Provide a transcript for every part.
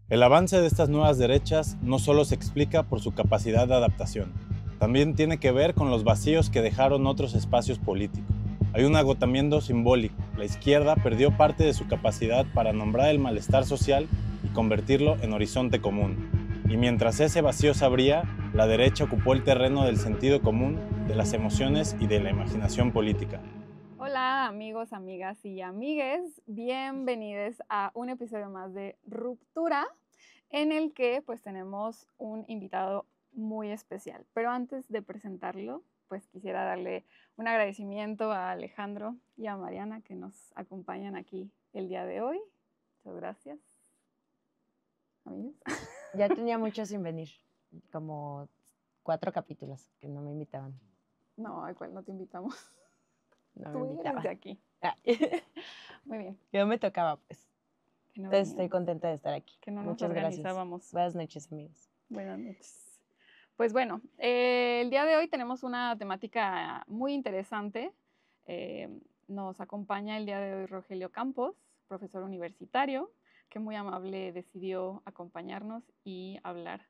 El avance de estas nuevas derechas no solo se explica por su capacidad de adaptación, también tiene que ver con los vacíos que dejaron otros espacios políticos. Hay un agotamiento simbólico. La izquierda perdió parte de su capacidad para nombrar el malestar social y convertirlo en horizonte común. Y mientras ese vacío se abría, la derecha ocupó el terreno del sentido común, de las emociones y de la imaginación política. Hola amigos, amigas y amigues, bienvenidos a un episodio más de Ruptura en el que pues tenemos un invitado muy especial. Pero antes de presentarlo, pues quisiera darle un agradecimiento a Alejandro y a Mariana que nos acompañan aquí el día de hoy. Muchas gracias, amigos. Ya tenía mucho sin venir, como 4 capítulos que no me invitaban. No, ¿a cuál no te invitamos? No me Tú eres invitaban. de aquí. Ah, Muy bien. que no me tocaba, pues. Que no Entonces estoy veníamos, contenta de estar aquí. que no nos Muchas gracias. organizábamos. Buenas noches, amigos. Buenas noches. Pues bueno, el día de hoy tenemos una temática muy interesante. Eh, Nos acompaña el día de hoy Rogelio Campos, profesor universitario, que muy amable decidió acompañarnos y hablar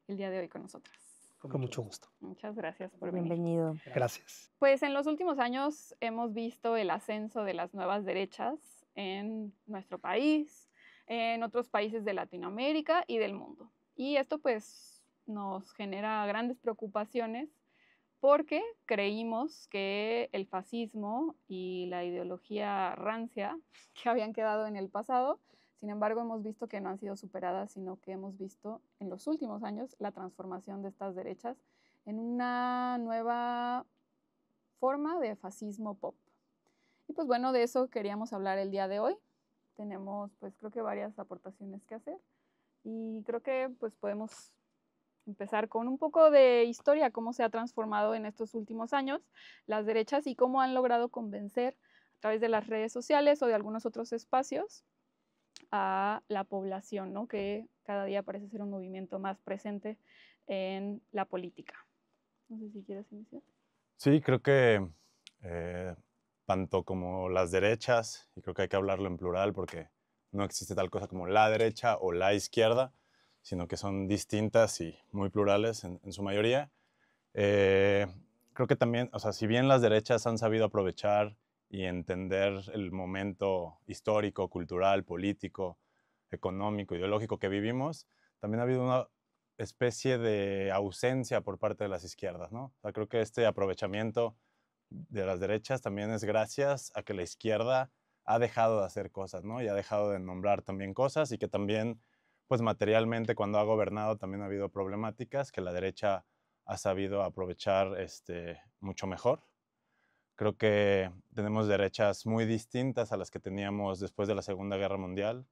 el día de hoy con nosotras. Con mucho gusto. Muchas gracias por venir. Bienvenido. Gracias. Pues en los últimos años hemos visto el ascenso de las nuevas derechas en nuestro país, en otros países de Latinoamérica y del mundo. Y esto pues nos genera grandes preocupaciones porque creímos que el fascismo y la ideología rancia que habían quedado en el pasado, sin embargo hemos visto que no han sido superadas, sino que hemos visto en los últimos años la transformación de estas derechas en una nueva forma de fascismo pop. Y pues bueno, de eso queríamos hablar el día de hoy. Tenemos pues creo que varias aportaciones que hacer y creo que pues podemos empezar con un poco de historia, cómo se ha transformado en estos últimos años las derechas y cómo han logrado convencer a través de las redes sociales o de algunos otros espacios a la población, ¿no? Que cada día parece ser un movimiento más presente en la política. No sé si quieres iniciar. Sí, creo que tanto como las derechas, y creo que hay que hablarlo en plural porque no existe tal cosa como la derecha o la izquierda, sino que son distintas y muy plurales en su mayoría. Creo que también, o sea, si bien las derechas han sabido aprovechar y entender el momento histórico, cultural, político, económico, ideológico que vivimos, también ha habido una especie de ausencia por parte de las izquierdas, ¿no? O sea, creo que este aprovechamiento de las derechas también es gracias a que la izquierda ha dejado de hacer cosas, ¿no? Y ha dejado de nombrar también cosas y que también, pues materialmente, cuando ha gobernado también ha habido problemáticas que la derecha ha sabido aprovechar mucho mejor. Creo que tenemos derechas muy distintas a las que teníamos después de la Segunda Guerra Mundial,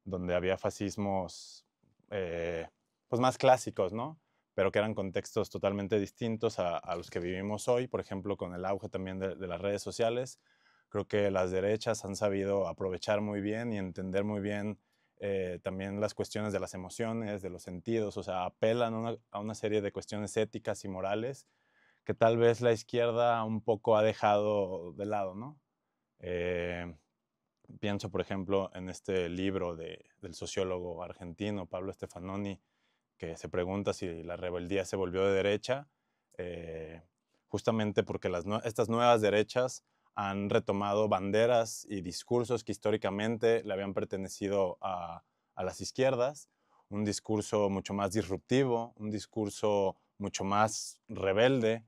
donde había fascismos pues más clásicos, ¿no? Pero que eran contextos totalmente distintos a los que vivimos hoy, por ejemplo, con el auge también de las redes sociales. Creo que las derechas han sabido aprovechar muy bien y entender muy bien también las cuestiones de las emociones, de los sentidos, o sea, apelan a una serie de cuestiones éticas y morales que tal vez la izquierda un poco ha dejado de lado, ¿no? Pienso, por ejemplo, en este libro del sociólogo argentino Pablo Stefanoni, que se pregunta si la rebeldía se volvió de derecha, justamente porque estas nuevas derechas han retomado banderas y discursos que históricamente le habían pertenecido a las izquierdas, un discurso mucho más disruptivo, un discurso mucho más rebelde,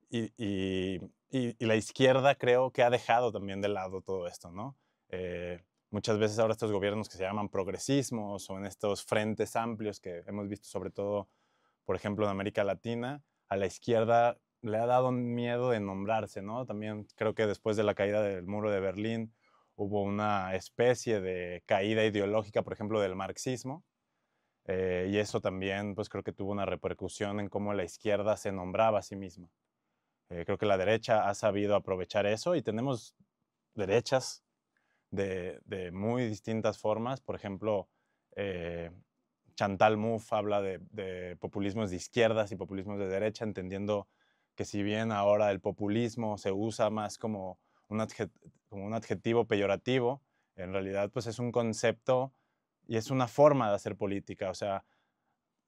y, y, y la izquierda creo que ha dejado también de lado todo esto, ¿no? Muchas veces ahora estos gobiernos que se llaman progresismos o en estos frentes amplios que hemos visto sobre todo, por ejemplo, en América Latina, a la izquierda le ha dado miedo de nombrarse, ¿no? También creo que después de la caída del muro de Berlín hubo una especie de caída ideológica, por ejemplo, del marxismo, y eso también pues creo que tuvo una repercusión en cómo la izquierda se nombraba a sí misma. Creo que la derecha ha sabido aprovechar eso y tenemos derechas de muy distintas formas. Por ejemplo, eh, Chantal Mouffe habla de populismos de izquierdas y populismos de derecha, entendiendo que si bien ahora el populismo se usa más como un adjetivo peyorativo, En realidad, pues es un concepto y es una forma de hacer política. O sea,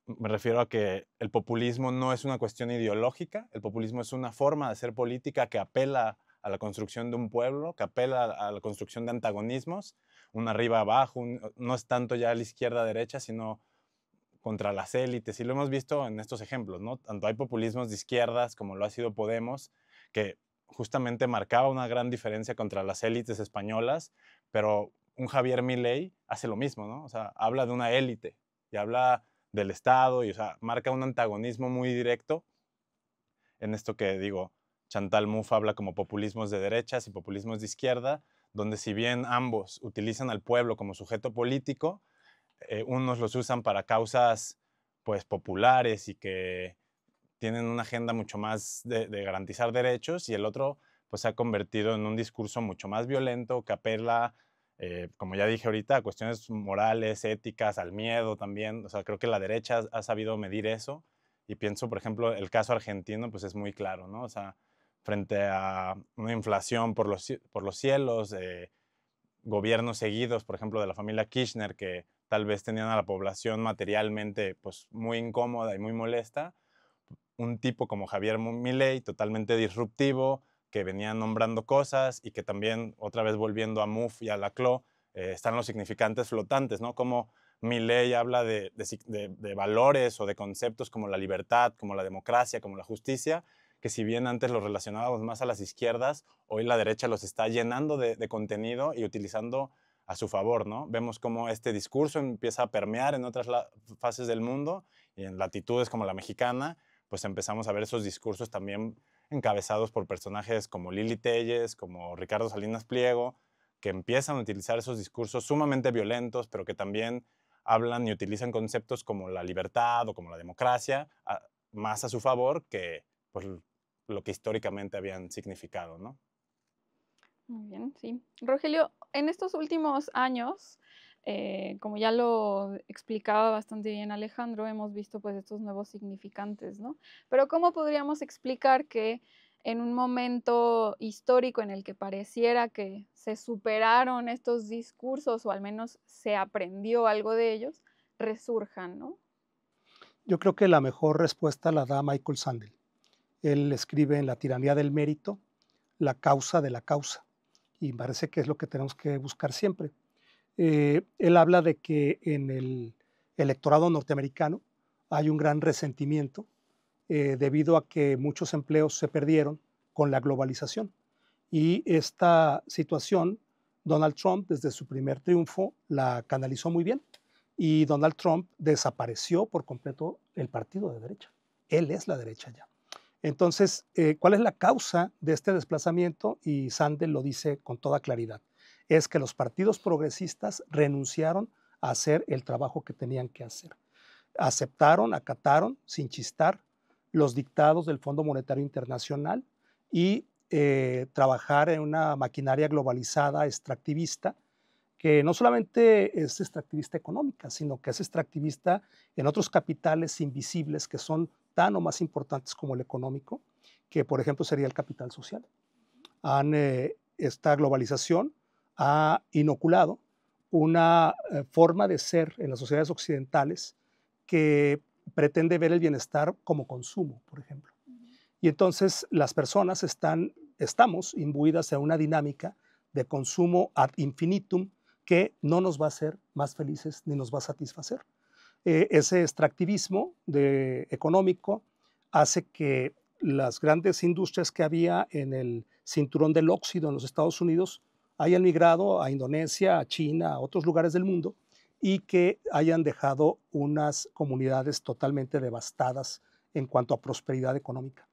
me refiero a que el populismo no es una cuestión ideológica, el populismo es una forma de hacer política que apela a la construcción de un pueblo, que apela a la construcción de antagonismos, un arriba abajo, no es tanto ya la izquierda-derecha, sino contra las élites. Y lo hemos visto en estos ejemplos, ¿no? Tanto hay populismos de izquierdas como lo ha sido Podemos, que justamente marcaba una gran diferencia contra las élites españolas, pero un Javier Milei hace lo mismo, ¿no? O sea, habla de una élite y habla del Estado y, o sea, marca un antagonismo muy directo en esto que digo, Chantal Mouffe habla como populismos de derechas y populismos de izquierda, donde si bien ambos utilizan al pueblo como sujeto político, unos los usan para causas pues populares y que tienen una agenda mucho más de garantizar derechos y el otro pues se ha convertido en un discurso mucho más violento que apela, como ya dije ahorita, a cuestiones morales, éticas, al miedo también. O sea, creo que la derecha ha sabido medir eso y pienso, por ejemplo, el caso argentino pues es muy claro, ¿no? O sea, frente a una inflación por los cielos, gobiernos seguidos, por ejemplo, de la familia Kirchner, que tal vez tenían a la población materialmente pues, muy incómoda y muy molesta, un tipo como Javier Milei, totalmente disruptivo, que venía nombrando cosas y que también, otra vez volviendo a MUF y a la CLO, están los significantes flotantes, ¿no? Como Milei habla de valores o de conceptos como la libertad, como la democracia, como la justicia, que si bien antes los relacionábamos más a las izquierdas, hoy la derecha los está llenando de contenido y utilizando a su favor, ¿no? Vemos cómo este discurso empieza a permear en otras fases del mundo y en latitudes como la mexicana, pues empezamos a ver esos discursos también encabezados por personajes como Lili Telles, como Ricardo Salinas Pliego, que empiezan a utilizar esos discursos sumamente violentos, pero que también hablan y utilizan conceptos como la libertad o como la democracia, más a su favor que pues, lo que históricamente habían significado, ¿no? Muy bien, sí. Rogelio, en estos últimos años, como ya lo explicaba bastante bien Alejandro, hemos visto pues estos nuevos significantes, ¿no? Pero ¿cómo podríamos explicar que en un momento histórico en el que pareciera que se superaron estos discursos o al menos se aprendió algo de ellos, resurjan, ¿no? Yo creo que la mejor respuesta la da Michael Sandel. Él escribe en La tiranía del mérito, la causa de la causa, y parece que es lo que tenemos que buscar siempre. Él habla de que en el electorado norteamericano hay un gran resentimiento debido a que muchos empleos se perdieron con la globalización. Y esta situación, Donald Trump, desde su primer triunfo, la canalizó muy bien. Y Donald Trump desapareció por completo el partido de derecha. Él es la derecha ya. Entonces, ¿cuál es la causa de este desplazamiento? Y Sandel lo dice con toda claridad. Es que los partidos progresistas renunciaron a hacer el trabajo que tenían que hacer. Aceptaron, acataron, sin chistar, los dictados del Fondo Monetario Internacional y trabajar en una maquinaria globalizada, extractivista, que no solamente es extractivista económica, sino que es extractivista en otros capitales invisibles que son tan o más importantes como el económico, que por ejemplo sería el capital social. Esta globalización ha inoculado una forma de ser en las sociedades occidentales que pretende ver el bienestar como consumo, por ejemplo. Y entonces las personas estamos imbuidas en una dinámica de consumo ad infinitum que no nos va a hacer más felices ni nos va a satisfacer. Ese extractivismo económico hace que las grandes industrias que había en el cinturón del óxido en los Estados Unidos hayan migrado a Indonesia, a China, a otros lugares del mundo y que hayan dejado unas comunidades totalmente devastadas en cuanto a prosperidad económica.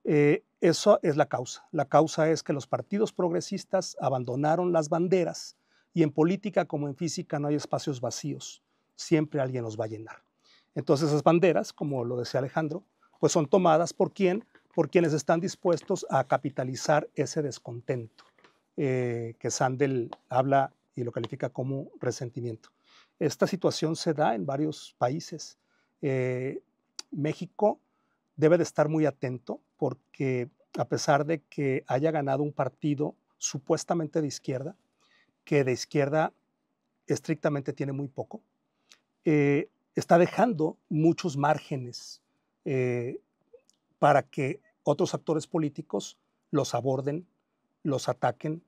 Eso es la causa. La causa es que los partidos progresistas abandonaron las banderas y en política como en física no hay espacios vacíos. Siempre alguien los va a llenar. Entonces esas banderas, como lo decía Alejandro, pues son tomadas por quién, por quienes están dispuestos a capitalizar ese descontento que Sandel habla y lo califica como resentimiento. Esta situación se da en varios países. México debe de estar muy atento porque a pesar de que haya ganado un partido supuestamente de izquierda, que de izquierda estrictamente tiene muy poco. Está dejando muchos márgenes para que otros actores políticos los aborden, los ataquen,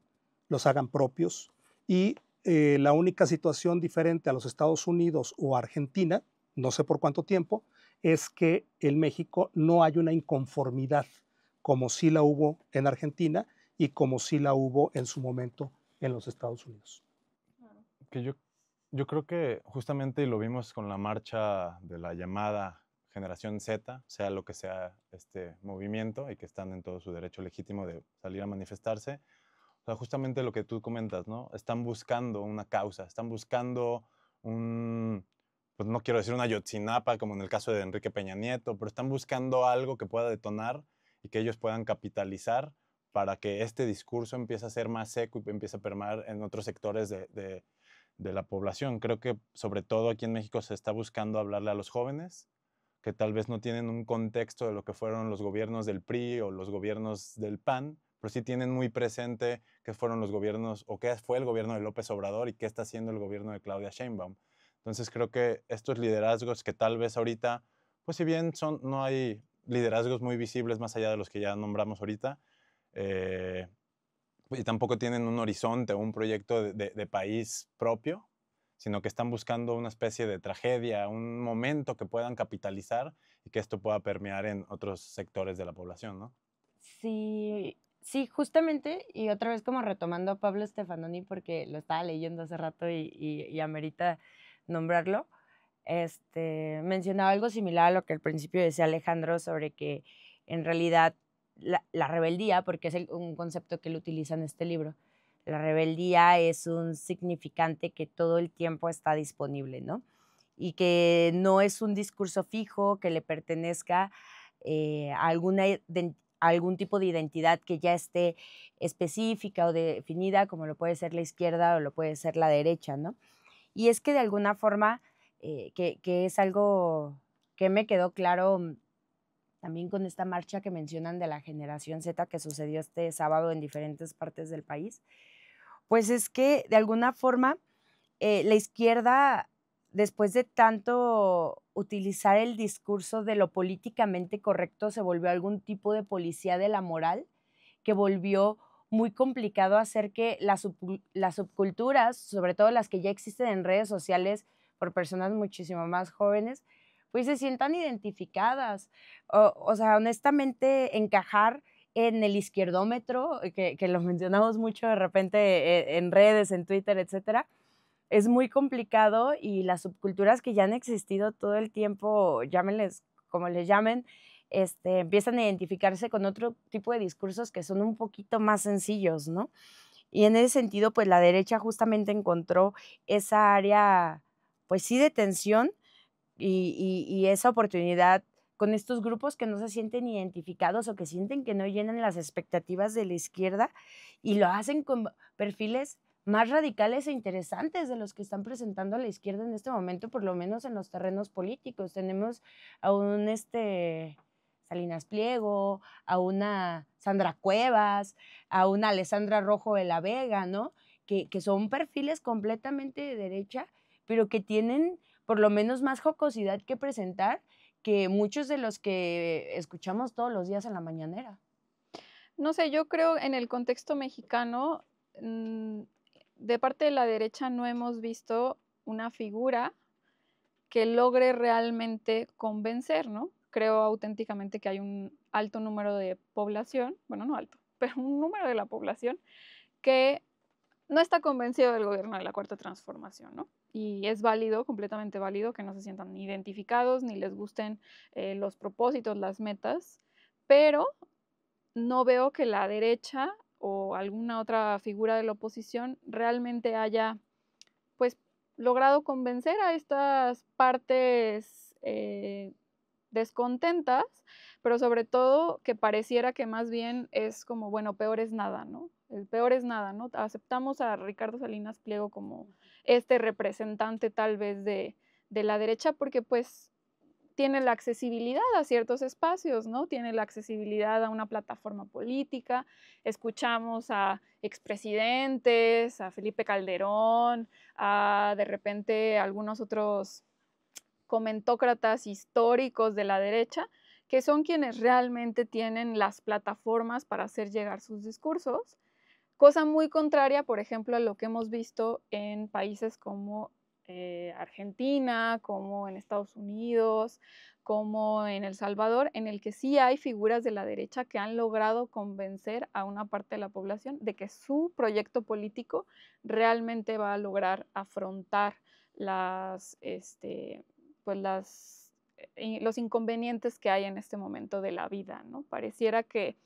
los hagan propios. Y la única situación diferente a los Estados Unidos o Argentina, no sé por cuánto tiempo, es que en México no hay una inconformidad como sí la hubo en Argentina y como sí la hubo en su momento en los Estados Unidos. Que yo creo que justamente lo vimos con la marcha de la llamada Generación Z, sea lo que sea este movimiento y que están en todo su derecho legítimo de salir a manifestarse. O sea, justamente lo que tú comentas, ¿no? Están buscando una causa, están buscando pues no quiero decir una Ayotzinapa como en el caso de Enrique Peña Nieto, pero están buscando algo que pueda detonar y que ellos puedan capitalizar para que este discurso empiece a ser más seco y empiece a permear en otros sectores de la población. Creo que sobre todo aquí en México se está buscando hablarle a los jóvenes que tal vez no tienen un contexto de lo que fueron los gobiernos del PRI o los gobiernos del PAN, pero sí tienen muy presente qué fueron los gobiernos o qué fue el gobierno de López Obrador y qué está haciendo el gobierno de Claudia Sheinbaum. Entonces creo que estos liderazgos que tal vez ahorita, pues si bien no hay liderazgos muy visibles más allá de los que ya nombramos ahorita, y tampoco tienen un horizonte o un proyecto de país propio, sino que están buscando una especie de tragedia, un momento que puedan capitalizar y que esto pueda permear en otros sectores de la población, ¿no? Sí, sí, justamente, y otra vez como retomando a Pablo Stefanoni, porque lo estaba leyendo hace rato y amerita nombrarlo, mencionaba algo similar a lo que al principio decía Alejandro sobre que en realidad la rebeldía, porque es un concepto que él utiliza en este libro, la rebeldía es un significante que todo el tiempo está disponible, ¿no? Y que no es un discurso fijo que le pertenezca a algún tipo de identidad que ya esté específica o definida, como lo puede ser la izquierda o lo puede ser la derecha, ¿no? Y es que de alguna forma, que es algo que me quedó claro también con esta marcha que mencionan de la Generación Z que sucedió este sábado en diferentes partes del país, pues es que de alguna forma la izquierda, después de tanto utilizar el discurso de lo políticamente correcto, se volvió algún tipo de policía de la moral, que volvió muy complicado hacer que las subculturas, sobre todo las que ya existen en redes sociales por personas muchísimo más jóvenes, pues se sientan identificadas. O sea, honestamente, encajar en el izquierdómetro, que lo mencionamos mucho de repente en redes, en Twitter, etcétera, es muy complicado y las subculturas que ya han existido todo el tiempo, llámenles como les llamen, empiezan a identificarse con otro tipo de discursos que son un poquito más sencillos, ¿no? Y en ese sentido, pues la derecha justamente encontró esa área, pues sí, de tensión y esa oportunidad con estos grupos que no se sienten identificados o que sienten que no llenan las expectativas de la izquierda y lo hacen con perfiles más radicales e interesantes de los que están presentando a la izquierda en este momento, por lo menos en los terrenos políticos. Tenemos a un Salinas Pliego, a una Sandra Cuevas, a una Alessandra Rojo de la Vega, ¿no? Que son perfiles completamente de derecha, pero que tienen por lo menos más jocosidad que presentar que muchos de los que escuchamos todos los días en la mañanera. No sé, yo creo en el contexto mexicano, de parte de la derecha no hemos visto una figura que logre realmente convencer, ¿no? Creo auténticamente que hay un alto número de población, bueno, no alto, pero un número de la población que no está convencido del gobierno de la Cuarta Transformación, ¿no? Y es válido, completamente válido, que no se sientan ni identificados, ni les gusten los propósitos, las metas, pero no veo que la derecha o alguna otra figura de la oposición realmente haya, pues, logrado convencer a estas partes descontentas, pero sobre todo que pareciera que más bien es como, bueno, peor es nada, ¿no? El peor es nada, ¿no? Aceptamos a Ricardo Salinas Pliego como este representante tal vez de la derecha porque pues tiene la accesibilidad a ciertos espacios, ¿no? Tiene la accesibilidad a una plataforma política. Escuchamos a expresidentes, a Felipe Calderón, a de repente algunos otros comentócratas históricos de la derecha, que son quienes realmente tienen las plataformas para hacer llegar sus discursos. Cosa muy contraria, por ejemplo, a lo que hemos visto en países como Argentina, como en Estados Unidos, como en El Salvador, en el que sí hay figuras de la derecha que han logrado convencer a una parte de la población de que su proyecto político realmente va a lograr afrontar pues los inconvenientes que hay en este momento de la vida, ¿no? Pareciera que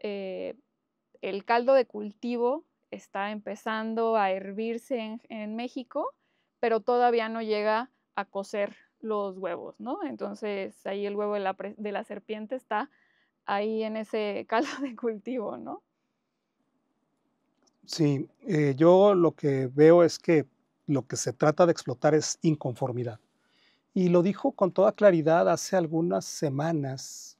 el caldo de cultivo está empezando a hervirse en México, pero todavía no llega a cocer los huevos, ¿no? Entonces ahí el huevo de la serpiente está ahí en ese caldo de cultivo, ¿no? Sí, yo lo que veo es que lo que se trata de explotar es inconformidad. Y lo dijo con toda claridad hace algunas semanas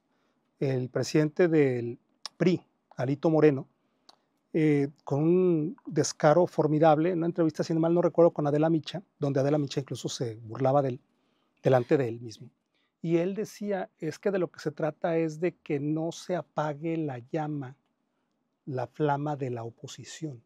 el presidente del PRI, Alito Moreno, con un descaro formidable, en una entrevista, si mal no recuerdo, con Adela Micha, donde Adela Micha incluso se burlaba de él, delante de él mismo. Y él decía, es que de lo que se trata es de que no se apague la llama, la flama de la oposición.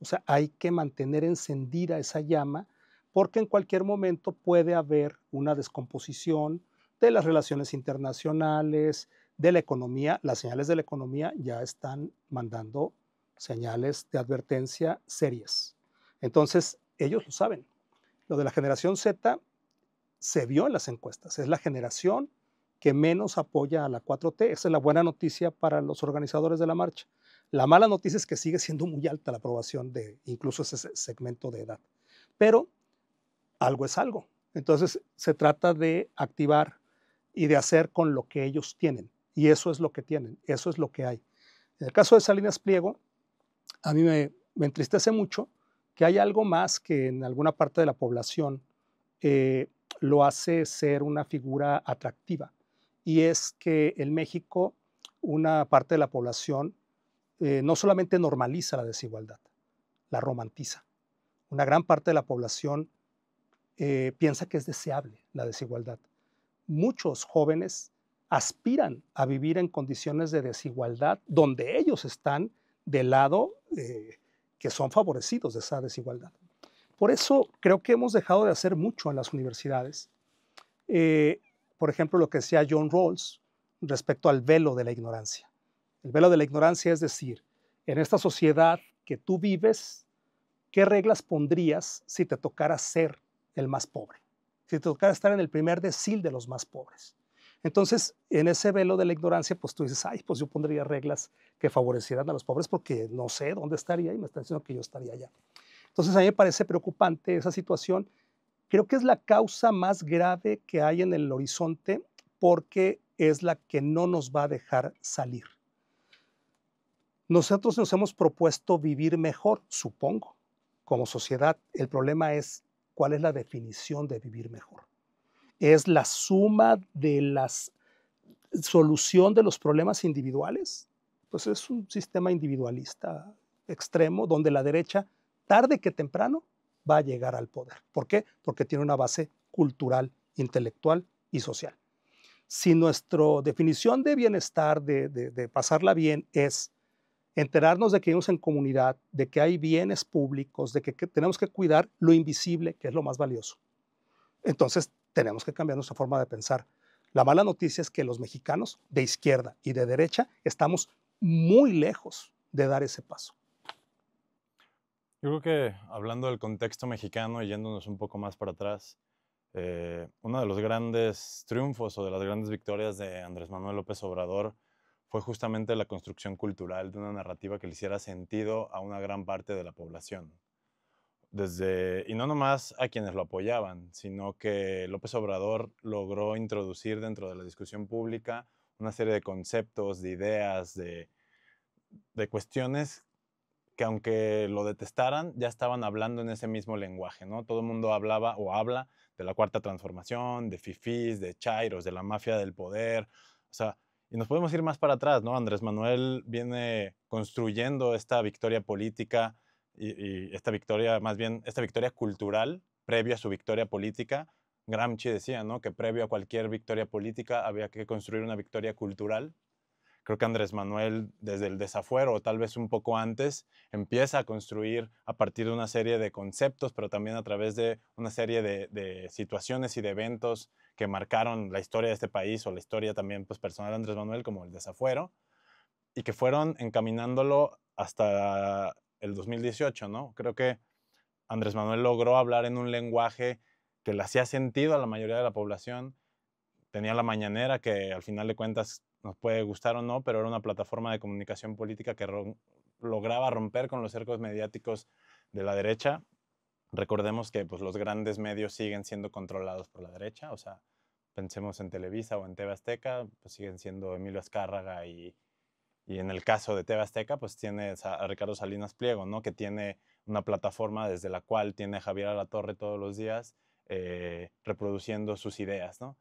O sea, hay que mantener encendida esa llama porque en cualquier momento puede haber una descomposición de las relaciones internacionales, de la economía. Las señales de la economía ya están mandando señales de advertencia serias. Entonces, ellos lo saben. Lo de la generación Z se vio en las encuestas. Es la generación que menos apoya a la 4T. Esa es la buena noticia para los organizadores de la marcha. La mala noticia es que sigue siendo muy alta la aprobación de incluso ese segmento de edad. Pero algo es algo. Entonces se trata de activar y de hacer con lo que ellos tienen. Y eso es lo que tienen, eso es lo que hay. En el caso de Salinas Pliego, a mí me entristece mucho que hay algo más que en alguna parte de la población lo hace ser una figura atractiva. Y es que en México una parte de la población no solamente normaliza la desigualdad, la romantiza. Una gran parte de la población piensa que es deseable la desigualdad. Muchos jóvenes aspiran a vivir en condiciones de desigualdad donde ellos están del lado que son favorecidos de esa desigualdad. Por eso creo que hemos dejado de hacer mucho en las universidades. Por ejemplo, lo que decía John Rawls respecto al velo de la ignorancia. El velo de la ignorancia es decir, en esta sociedad que tú vives, ¿qué reglas pondrías si te tocara ser el más pobre? Si te tocara estar en el primer decil de los más pobres. Entonces, en ese velo de la ignorancia, pues tú dices, ay, pues yo pondría reglas que favorecieran a los pobres porque no sé dónde estaría y me están diciendo que yo estaría allá. Entonces, a mí me parece preocupante esa situación. Creo que es la causa más grave que hay en el horizonte porque es la que no nos va a dejar salir. Nosotros nos hemos propuesto vivir mejor, supongo, como sociedad. El problema es cuál es la definición de vivir mejor. ¿Es la suma de la solución de los problemas individuales? Pues es un sistema individualista extremo donde la derecha, tarde que temprano, va a llegar al poder. ¿Por qué? Porque tiene una base cultural, intelectual y social. Si nuestra definición de bienestar, de pasarla bien, es enterarnos de que vivimos en comunidad, de que hay bienes públicos, de que tenemos que cuidar lo invisible, que es lo más valioso, entonces tenemos que cambiar nuestra forma de pensar. La mala noticia es que los mexicanos de izquierda y de derecha estamos muy lejos de dar ese paso. Yo creo que hablando del contexto mexicano y yéndonos un poco más para atrás, uno de los grandes triunfos o de las grandes victorias de Andrés Manuel López Obrador fue justamente la construcción cultural de una narrativa que le hiciera sentido a una gran parte de la población. Y no nomás a quienes lo apoyaban, sino que López Obrador logró introducir dentro de la discusión pública una serie de conceptos, de ideas, de cuestiones que aunque lo detestaran, ya estaban hablando en ese mismo lenguaje, ¿no? Todo el mundo hablaba o habla de la Cuarta Transformación, de fifís, de chairos, de la mafia del poder, o sea, y nos podemos ir más para atrás, ¿no? Andrés Manuel viene construyendo esta victoria política y esta victoria, más bien, esta victoria cultural previo a su victoria política. Gramsci decía, ¿no? Que previo a cualquier victoria política había que construir una victoria cultural. Creo que Andrés Manuel, desde el desafuero, o tal vez un poco antes, empieza a construir a partir de una serie de conceptos, pero también a través de una serie de situaciones y de eventos que marcaron la historia de este país o la historia también pues, personal de Andrés Manuel, como el desafuero, y que fueron encaminándolo hasta el 2018, ¿no? Creo que Andrés Manuel logró hablar en un lenguaje que le hacía sentido a la mayoría de la población. Tenía la mañanera, que al final de cuentas nos puede gustar o no, pero era una plataforma de comunicación política que lograba romper con los cercos mediáticos de la derecha. Recordemos que pues, los grandes medios siguen siendo controlados por la derecha, o sea, pensemos en Televisa o en TV Azteca, pues siguen siendo Emilio Azcárraga y en el caso de TV Azteca, pues tiene a Ricardo Salinas Pliego, ¿no? Que tiene una plataforma desde la cual tiene a Javier Alatorre todos los días reproduciendo sus ideas, ¿no?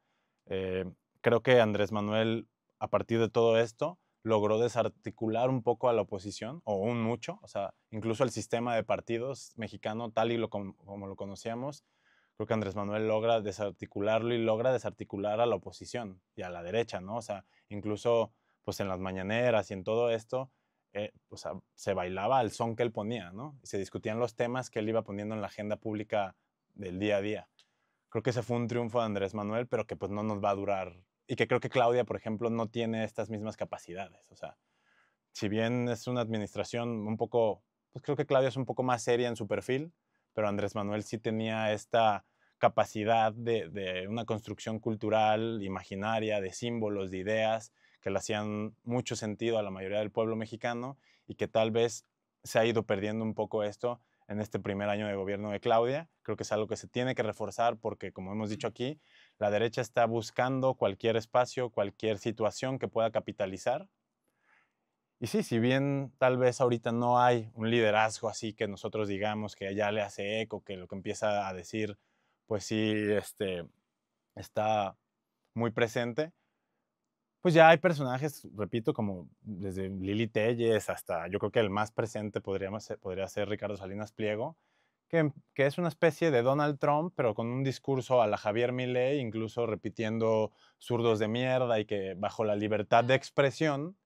Creo que Andrés Manuel, a partir de todo esto, logró desarticular un poco a la oposición, o un mucho, o sea, incluso el sistema de partidos mexicano, tal y como lo conocíamos, creo que Andrés Manuel logra desarticularlo y logra desarticular a la oposición y a la derecha, ¿no? O sea, incluso pues en las mañaneras y en todo esto, o sea, se bailaba al son que él ponía, ¿no? Y se discutían los temas que él iba poniendo en la agenda pública del día a día. Creo que ese fue un triunfo de Andrés Manuel, pero que pues no nos va a durar. Y que creo que Claudia, por ejemplo, no tiene estas mismas capacidades. O sea, si bien es una administración un poco, pues creo que Claudia es un poco más seria en su perfil, pero Andrés Manuel sí tenía esta capacidad de una construcción cultural, imaginaria, de símbolos, de ideas, que le hacían mucho sentido a la mayoría del pueblo mexicano y que tal vez se ha ido perdiendo un poco esto en este primer año de gobierno de Claudia. Creo que es algo que se tiene que reforzar porque, como hemos dicho aquí, la derecha está buscando cualquier espacio, cualquier situación que pueda capitalizar. Y sí, si bien tal vez ahorita no hay un liderazgo así que nosotros digamos que ya le hace eco, que lo que empieza a decir, pues sí, está muy presente, pues ya hay personajes, repito, como desde Lili Telles hasta yo creo que el más presente podría ser Ricardo Salinas Pliego, que es una especie de Donald Trump, pero con un discurso a la Javier Milei, incluso repitiendo zurdos de mierda y que bajo la libertad de expresión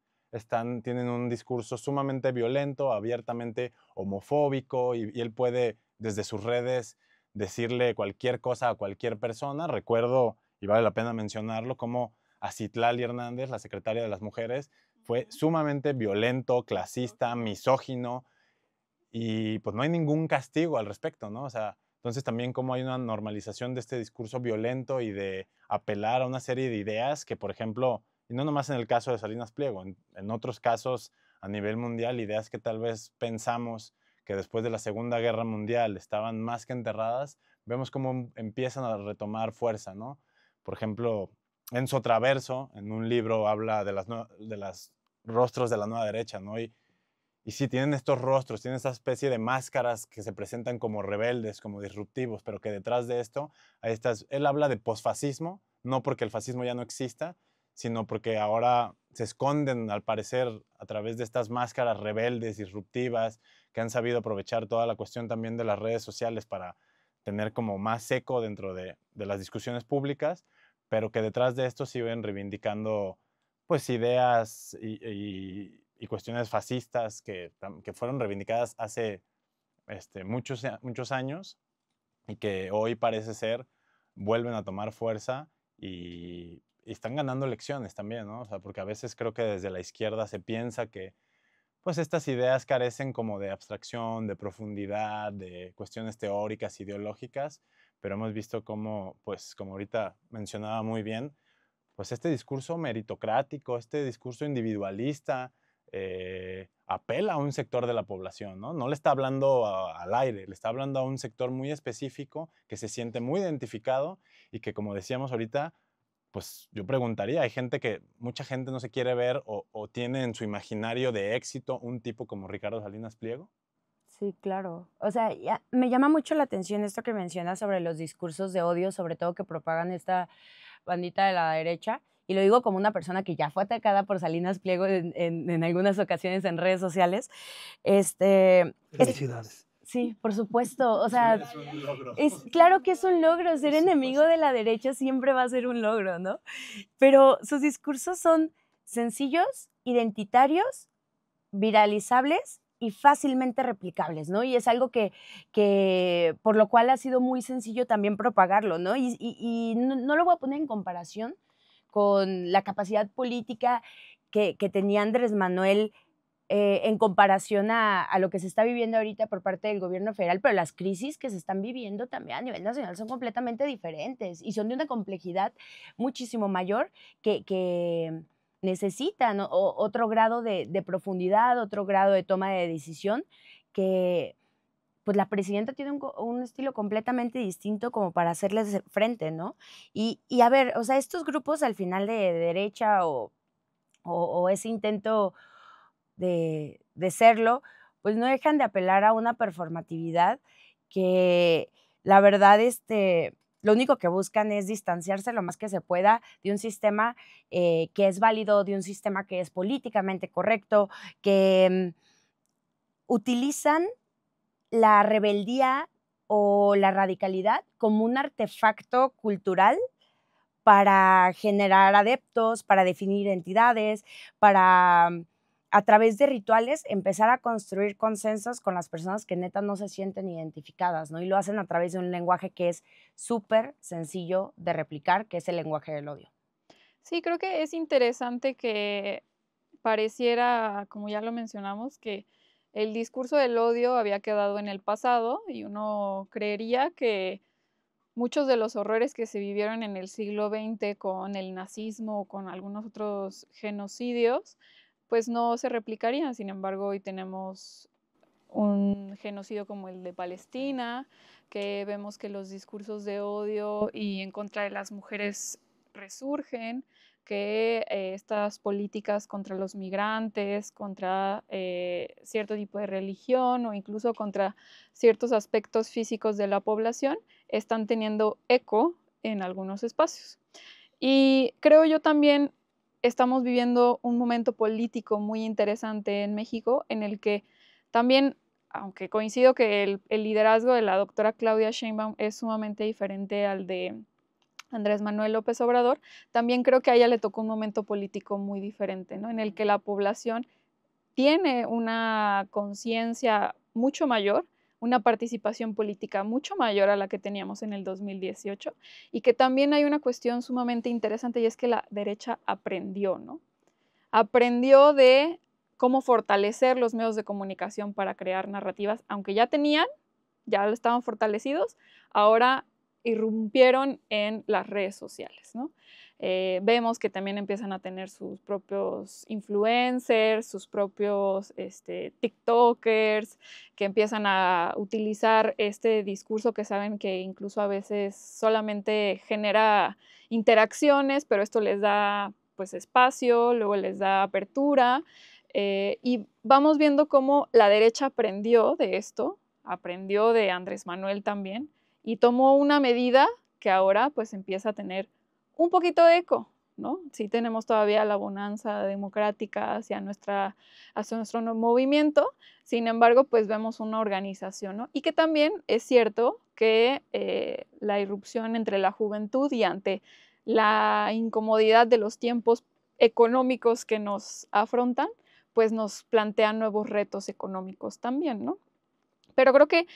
tienen un discurso sumamente violento, abiertamente homofóbico y él puede desde sus redes decirle cualquier cosa a cualquier persona. Recuerdo, y vale la pena mencionarlo, como a Citlali Hernández, la secretaria de las mujeres, fue sumamente violento, clasista, misógino, y pues no hay ningún castigo al respecto, ¿no? O sea, entonces también como hay una normalización de este discurso violento y de apelar a una serie de ideas que, por ejemplo, y no nomás en el caso de Salinas Pliego, en otros casos a nivel mundial, ideas que tal vez pensamos que después de la Segunda Guerra Mundial estaban más que enterradas, vemos cómo empiezan a retomar fuerza, ¿no? Por ejemplo, Enzo Traverso, en un libro, habla de las rostros de la nueva derecha, ¿no? Y sí, tienen estos rostros, tienen esta especie de máscaras que se presentan como rebeldes, como disruptivos, pero que detrás de esto, él habla de posfascismo, no porque el fascismo ya no exista, sino porque ahora se esconden, al parecer, a través de estas máscaras rebeldes, disruptivas, que han sabido aprovechar toda la cuestión también de las redes sociales para tener como más eco dentro de las discusiones públicas, pero que detrás de esto siguen reivindicando pues ideas y cuestiones fascistas que fueron reivindicadas hace muchos años y que hoy parece ser vuelven a tomar fuerza y están ganando elecciones también, ¿no? O sea, porque a veces creo que desde la izquierda se piensa que pues estas ideas carecen como de abstracción, de profundidad, de cuestiones teóricas, ideológicas, pero hemos visto cómo, pues como ahorita mencionaba muy bien, pues este discurso meritocrático, este discurso individualista, apela a un sector de la población, ¿no? No le está hablando al aire, le está hablando a un sector muy específico que se siente muy identificado y que, como decíamos ahorita, pues yo preguntaría, mucha gente no se quiere ver o tiene en su imaginario de éxito un tipo como Ricardo Salinas Pliego. Sí, claro. O sea, me llama mucho la atención esto que mencionas sobre los discursos de odio, sobre todo que propagan esta bandita de la derecha. Y lo digo como una persona que ya fue atacada por Salinas Pliego en algunas ocasiones en redes sociales. Felicidades. Sí, por supuesto. O sea, claro que es un logro. Ser enemigo de la derecha siempre va a ser un logro, ¿no? Pero sus discursos son sencillos, identitarios, viralizables y fácilmente replicables, ¿no? Y es algo que por lo cual ha sido muy sencillo también propagarlo, ¿no? Y no lo voy a poner en comparación con la capacidad política que tenía Andrés Manuel en comparación a lo que se está viviendo ahorita por parte del gobierno federal, pero las crisis que se están viviendo también a nivel nacional son completamente diferentes y son de una complejidad muchísimo mayor que necesitan otro grado de profundidad, otro grado de toma de decisión, que pues la presidenta tiene un estilo completamente distinto como para hacerles frente, ¿no? Y a ver, o sea, estos grupos al final de derecha o ese intento de serlo, pues no dejan de apelar a una performatividad que la verdad, lo único que buscan es distanciarse lo más que se pueda de un sistema que es válido, de un sistema que es políticamente correcto, que utilizan la rebeldía o la radicalidad como un artefacto cultural para generar adeptos, para definir entidades, para a través de rituales empezar a construir consensos con las personas que neta no se sienten identificadas, ¿no? Y lo hacen a través de un lenguaje que es súper sencillo de replicar, que es el lenguaje del odio. Sí, creo que es interesante que pareciera, como ya lo mencionamos, que el discurso del odio había quedado en el pasado y uno creería que muchos de los horrores que se vivieron en el siglo XX con el nazismo o con algunos otros genocidios, pues no se replicarían. Sin embargo, hoy tenemos un genocidio como el de Palestina, que vemos que los discursos de odio y en contra de las mujeres resurgen, que estas políticas contra los migrantes, contra cierto tipo de religión o incluso contra ciertos aspectos físicos de la población están teniendo eco en algunos espacios. Y creo yo también estamos viviendo un momento político muy interesante en México en el que también, aunque coincido que el liderazgo de la doctora Claudia Sheinbaum es sumamente diferente al de Andrés Manuel López Obrador, también creo que a ella le tocó un momento político muy diferente, ¿no? En el que la población tiene una conciencia mucho mayor, una participación política mucho mayor a la que teníamos en el 2018 y que también hay una cuestión sumamente interesante y es que la derecha aprendió, ¿no? Aprendió de cómo fortalecer los medios de comunicación para crear narrativas, aunque ya tenían, ya estaban fortalecidos, ahora irrumpieron en las redes sociales, ¿no? Vemos que también empiezan a tener sus propios influencers, sus propios TikTokers, que empiezan a utilizar este discurso que saben que incluso a veces solamente genera interacciones, pero esto les da pues espacio, luego les da apertura, y vamos viendo cómo la derecha aprendió de esto, aprendió de Andrés Manuel también, y tomó una medida que ahora pues empieza a tener un poquito de eco, ¿no? Sí tenemos todavía la bonanza democrática hacia nuestro movimiento, sin embargo, pues vemos una organización, ¿no? Y que también es cierto que la irrupción entre la juventud y ante la incomodidad de los tiempos económicos que nos afrontan, pues nos plantean nuevos retos económicos también, ¿no? Pero creo que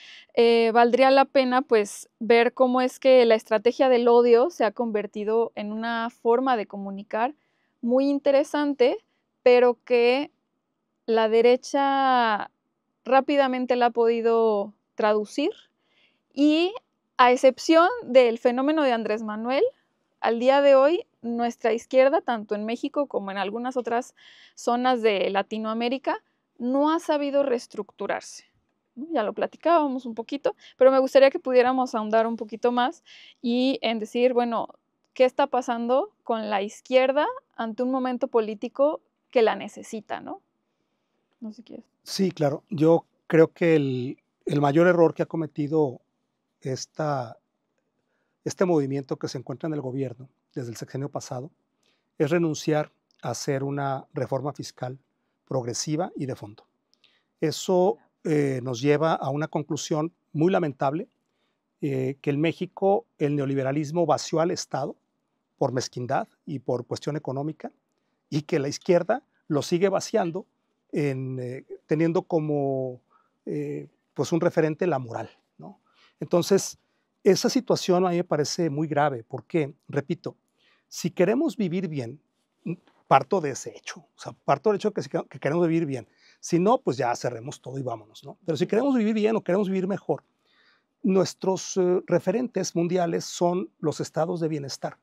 valdría la pena pues ver cómo es que la estrategia del odio se ha convertido en una forma de comunicar muy interesante, pero que la derecha rápidamente la ha podido traducir y a excepción del fenómeno de Andrés Manuel, al día de hoy nuestra izquierda, tanto en México como en algunas otras zonas de Latinoamérica, no ha sabido reestructurarse. Ya lo platicábamos un poquito, pero me gustaría que pudiéramos ahondar un poquito más y en decir, bueno, ¿qué está pasando con la izquierda ante un momento político que la necesita, ¿no? No sé qué es. Sí, claro. Yo creo que el mayor error que ha cometido esta, este movimiento que se encuentra en el gobierno desde el sexenio pasado es renunciar a hacer una reforma fiscal progresiva y de fondo. Eso nos lleva a una conclusión muy lamentable, que en México el neoliberalismo vació al Estado por mezquindad y por cuestión económica, y que la izquierda lo sigue vaciando teniendo como pues un referente la moral, ¿no? Entonces, esa situación a mí me parece muy grave porque, repito, si queremos vivir bien, parto de ese hecho, o sea, parto del hecho que queremos vivir bien. Si no, pues ya cerremos todo y vámonos, ¿no? Pero si queremos vivir bien o queremos vivir mejor, nuestros referentes mundiales son los estados de bienestar.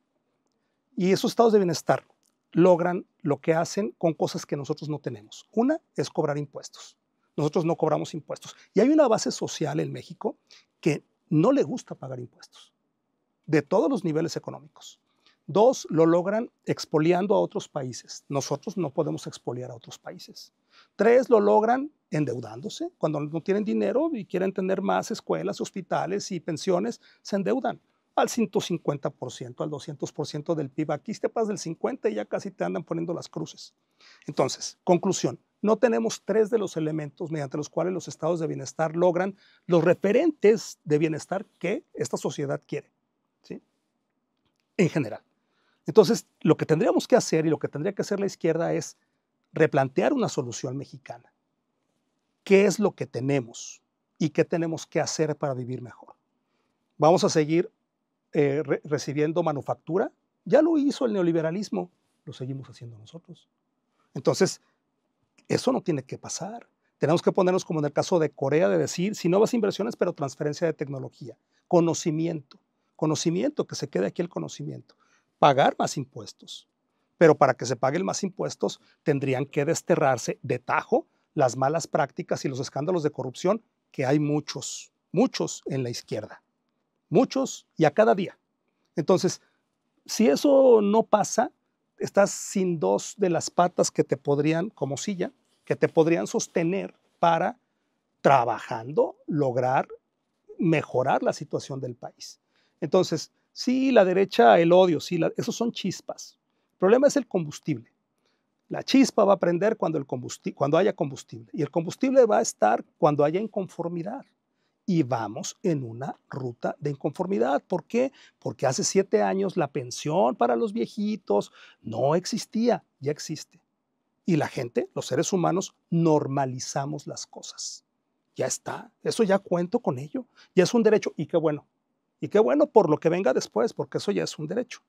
Y esos estados de bienestar logran lo que hacen con cosas que nosotros no tenemos. Una es cobrar impuestos. Nosotros no cobramos impuestos. Y hay una base social en México que no le gusta pagar impuestos, de todos los niveles económicos. Dos, lo logran expoliando a otros países. Nosotros no podemos expoliar a otros países. Tres, lo logran endeudándose. Cuando no tienen dinero y quieren tener más escuelas, hospitales y pensiones, se endeudan al 150%, al 200% del PIB. Aquí te pasas del 50% y ya casi te andan poniendo las cruces. Entonces, conclusión, no tenemos tres de los elementos mediante los cuales los estados de bienestar logran los referentes de bienestar que esta sociedad quiere, ¿sí? En general. Entonces, lo que tendríamos que hacer y lo que tendría que hacer la izquierda es replantear una solución mexicana. ¿Qué es lo que tenemos y qué tenemos que hacer para vivir mejor? ¿Vamos a seguir recibiendo manufactura? Ya lo hizo el neoliberalismo, lo seguimos haciendo nosotros. Entonces, eso no tiene que pasar. Tenemos que ponernos como en el caso de Corea, de decir, si nuevas inversiones, pero transferencia de tecnología, conocimiento, que se quede aquí el conocimiento. Pagar más impuestos, pero para que se paguen más impuestos tendrían que desterrarse de tajo las malas prácticas y los escándalos de corrupción, que hay muchos, muchos en la izquierda, muchos y a cada día. Entonces, si eso no pasa, estás sin dos de las patas que te podrían, como silla, que te podrían sostener para, trabajando, lograr mejorar la situación del país. Entonces, sí, la derecha, el odio, sí, esos son chispas. El problema es el combustible. La chispa va a prender cuando haya combustible. Y el combustible va a estar cuando haya inconformidad. Y vamos en una ruta de inconformidad. ¿Por qué? Porque hace 7 años la pensión para los viejitos no existía, ya existe. Y la gente, los seres humanos, normalizamos las cosas. Ya está, eso ya cuento con ello, ya es un derecho y qué bueno. Y qué bueno por lo que venga después, porque eso ya es un derecho.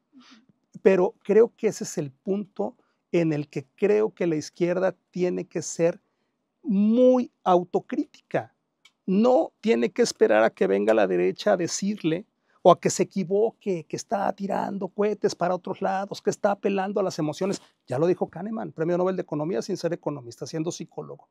Pero creo que ese es el punto en el que creo que la izquierda tiene que ser muy autocrítica. No tiene que esperar a que venga la derecha a decirle o a que se equivoque, que está tirando cohetes para otros lados, que está apelando a las emociones. Ya lo dijo Kahneman, Premio Nobel de Economía sin ser economista, siendo psicólogo.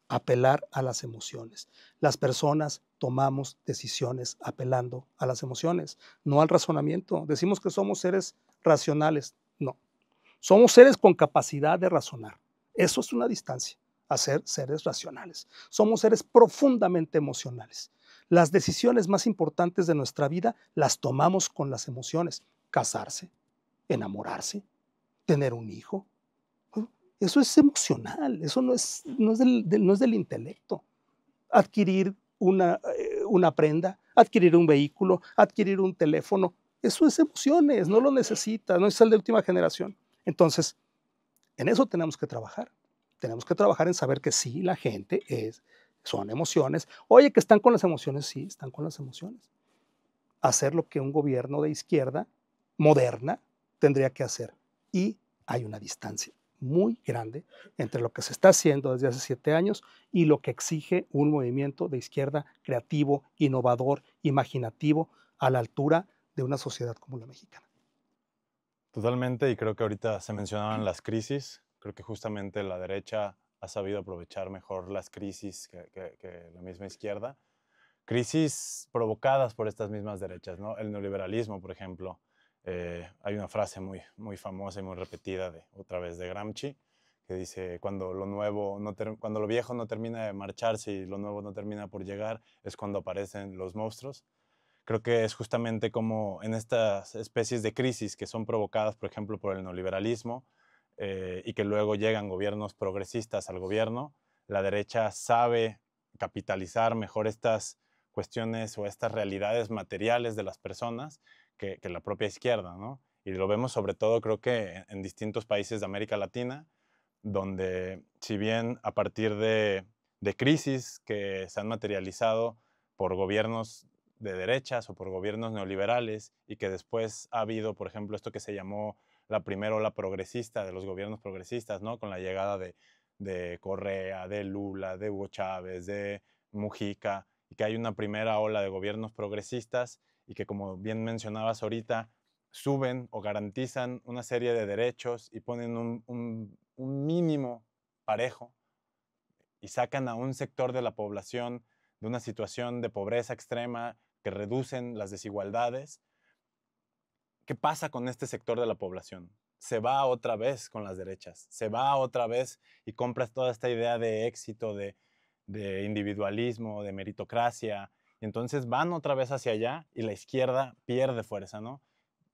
Apelar a las emociones. Las personas tomamos decisiones apelando a las emociones, no al razonamiento. Decimos que somos seres racionales. No, somos seres con capacidad de razonar. Eso es una distancia a ser seres racionales. Somos seres profundamente emocionales. Las decisiones más importantes de nuestra vida las tomamos con las emociones. Casarse, enamorarse, tener un hijo. Eso es emocional, eso no es del intelecto. Adquirir una prenda, adquirir un vehículo, adquirir un teléfono, eso es emociones, no lo necesita, no es el de última generación. Entonces, en eso tenemos que trabajar. Tenemos que trabajar en saber que sí, la gente son emociones. Oye, que están con las emociones, sí, están con las emociones. Hacer lo que un gobierno de izquierda moderna tendría que hacer. Y hay una distancia muy grande entre lo que se está haciendo desde hace 7 años y lo que exige un movimiento de izquierda creativo, innovador, imaginativo, a la altura de una sociedad como la mexicana. Totalmente, y creo que ahorita se mencionaban las crisis. Creo que justamente la derecha ha sabido aprovechar mejor las crisis que la misma izquierda. Crisis provocadas por estas mismas derechas, ¿no? El neoliberalismo, por ejemplo. Hay una frase muy famosa y muy repetida otra vez de Gramsci, que dice cuando lo nuevo cuando lo viejo no termina de marcharse y lo nuevo no termina por llegar, es cuando aparecen los monstruos. Creo que es justamente como en estas especies de crisis que son provocadas, por ejemplo, por el neoliberalismo, y que luego llegan gobiernos progresistas al gobierno, la derecha sabe capitalizar mejor estas cuestiones o estas realidades materiales de las personas que la propia izquierda, ¿no? Y lo vemos sobre todo, creo que en distintos países de América Latina, donde si bien a partir de crisis que se han materializado por gobiernos de derechas o por gobiernos neoliberales y que después ha habido, por ejemplo, esto que se llamó la primera ola progresista de los gobiernos progresistas, ¿no? Con la llegada de Correa, de Lula, de Hugo Chávez, de Mujica, y que hay una primera ola de gobiernos progresistas y que, como bien mencionabas ahorita, suben o garantizan una serie de derechos y ponen un mínimo parejo y sacan a un sector de la población de una situación de pobreza extrema, que reducen las desigualdades. ¿Qué pasa con este sector de la población? Se va otra vez con las derechas, se va otra vez y compras toda esta idea de éxito, de individualismo, de meritocracia, y entonces van otra vez hacia allá y la izquierda pierde fuerza, ¿no?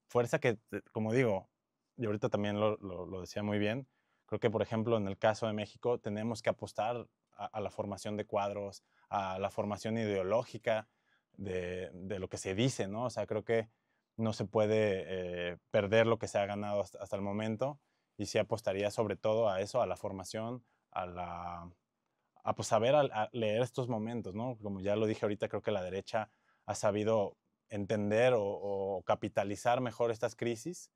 Fuerza que, como digo, y ahorita también lo decía muy bien, creo que, por ejemplo, en el caso de México tenemos que apostar a la formación de cuadros, a la formación ideológica de lo que se dice, ¿no? O sea, creo que no se puede perder lo que se ha ganado hasta el momento, y sí apostaría sobre todo a eso, a la formación, a pues, saber a leer estos momentos, ¿no? Como ya lo dije ahorita, creo que la derecha ha sabido entender o capitalizar mejor estas crisis,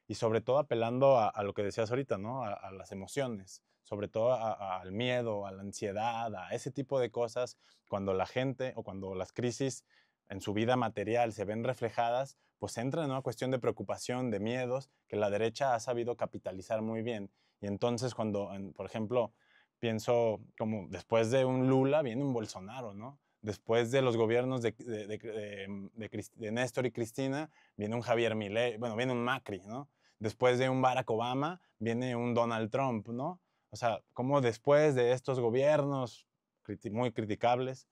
y sobre todo apelando a lo que decías ahorita, ¿no? A las emociones, sobre todo al miedo, a la ansiedad, a ese tipo de cosas. Cuando la gente o cuando las crisis en su vida material se ven reflejadas, pues entra en una cuestión de preocupación, de miedos, que la derecha ha sabido capitalizar muy bien. Y entonces cuando, por ejemplo, pienso como después de un Lula viene un Bolsonaro, ¿no? Después de los gobiernos de Néstor y Cristina, viene un Javier Milei, bueno, viene un Macri, ¿no? Después de un Barack Obama, viene un Donald Trump, ¿no? O sea, como después de estos gobiernos muy criticables,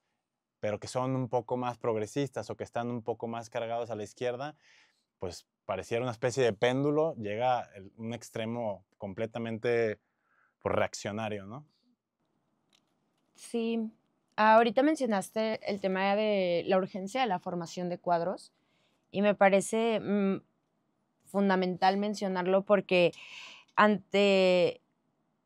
pero que son un poco más progresistas o que están un poco más cargados a la izquierda, pues pareciera una especie de péndulo, llega un extremo completamente pues, reaccionario, ¿no? Sí, ahorita mencionaste el tema de la urgencia de la formación de cuadros y me parece fundamental mencionarlo porque ante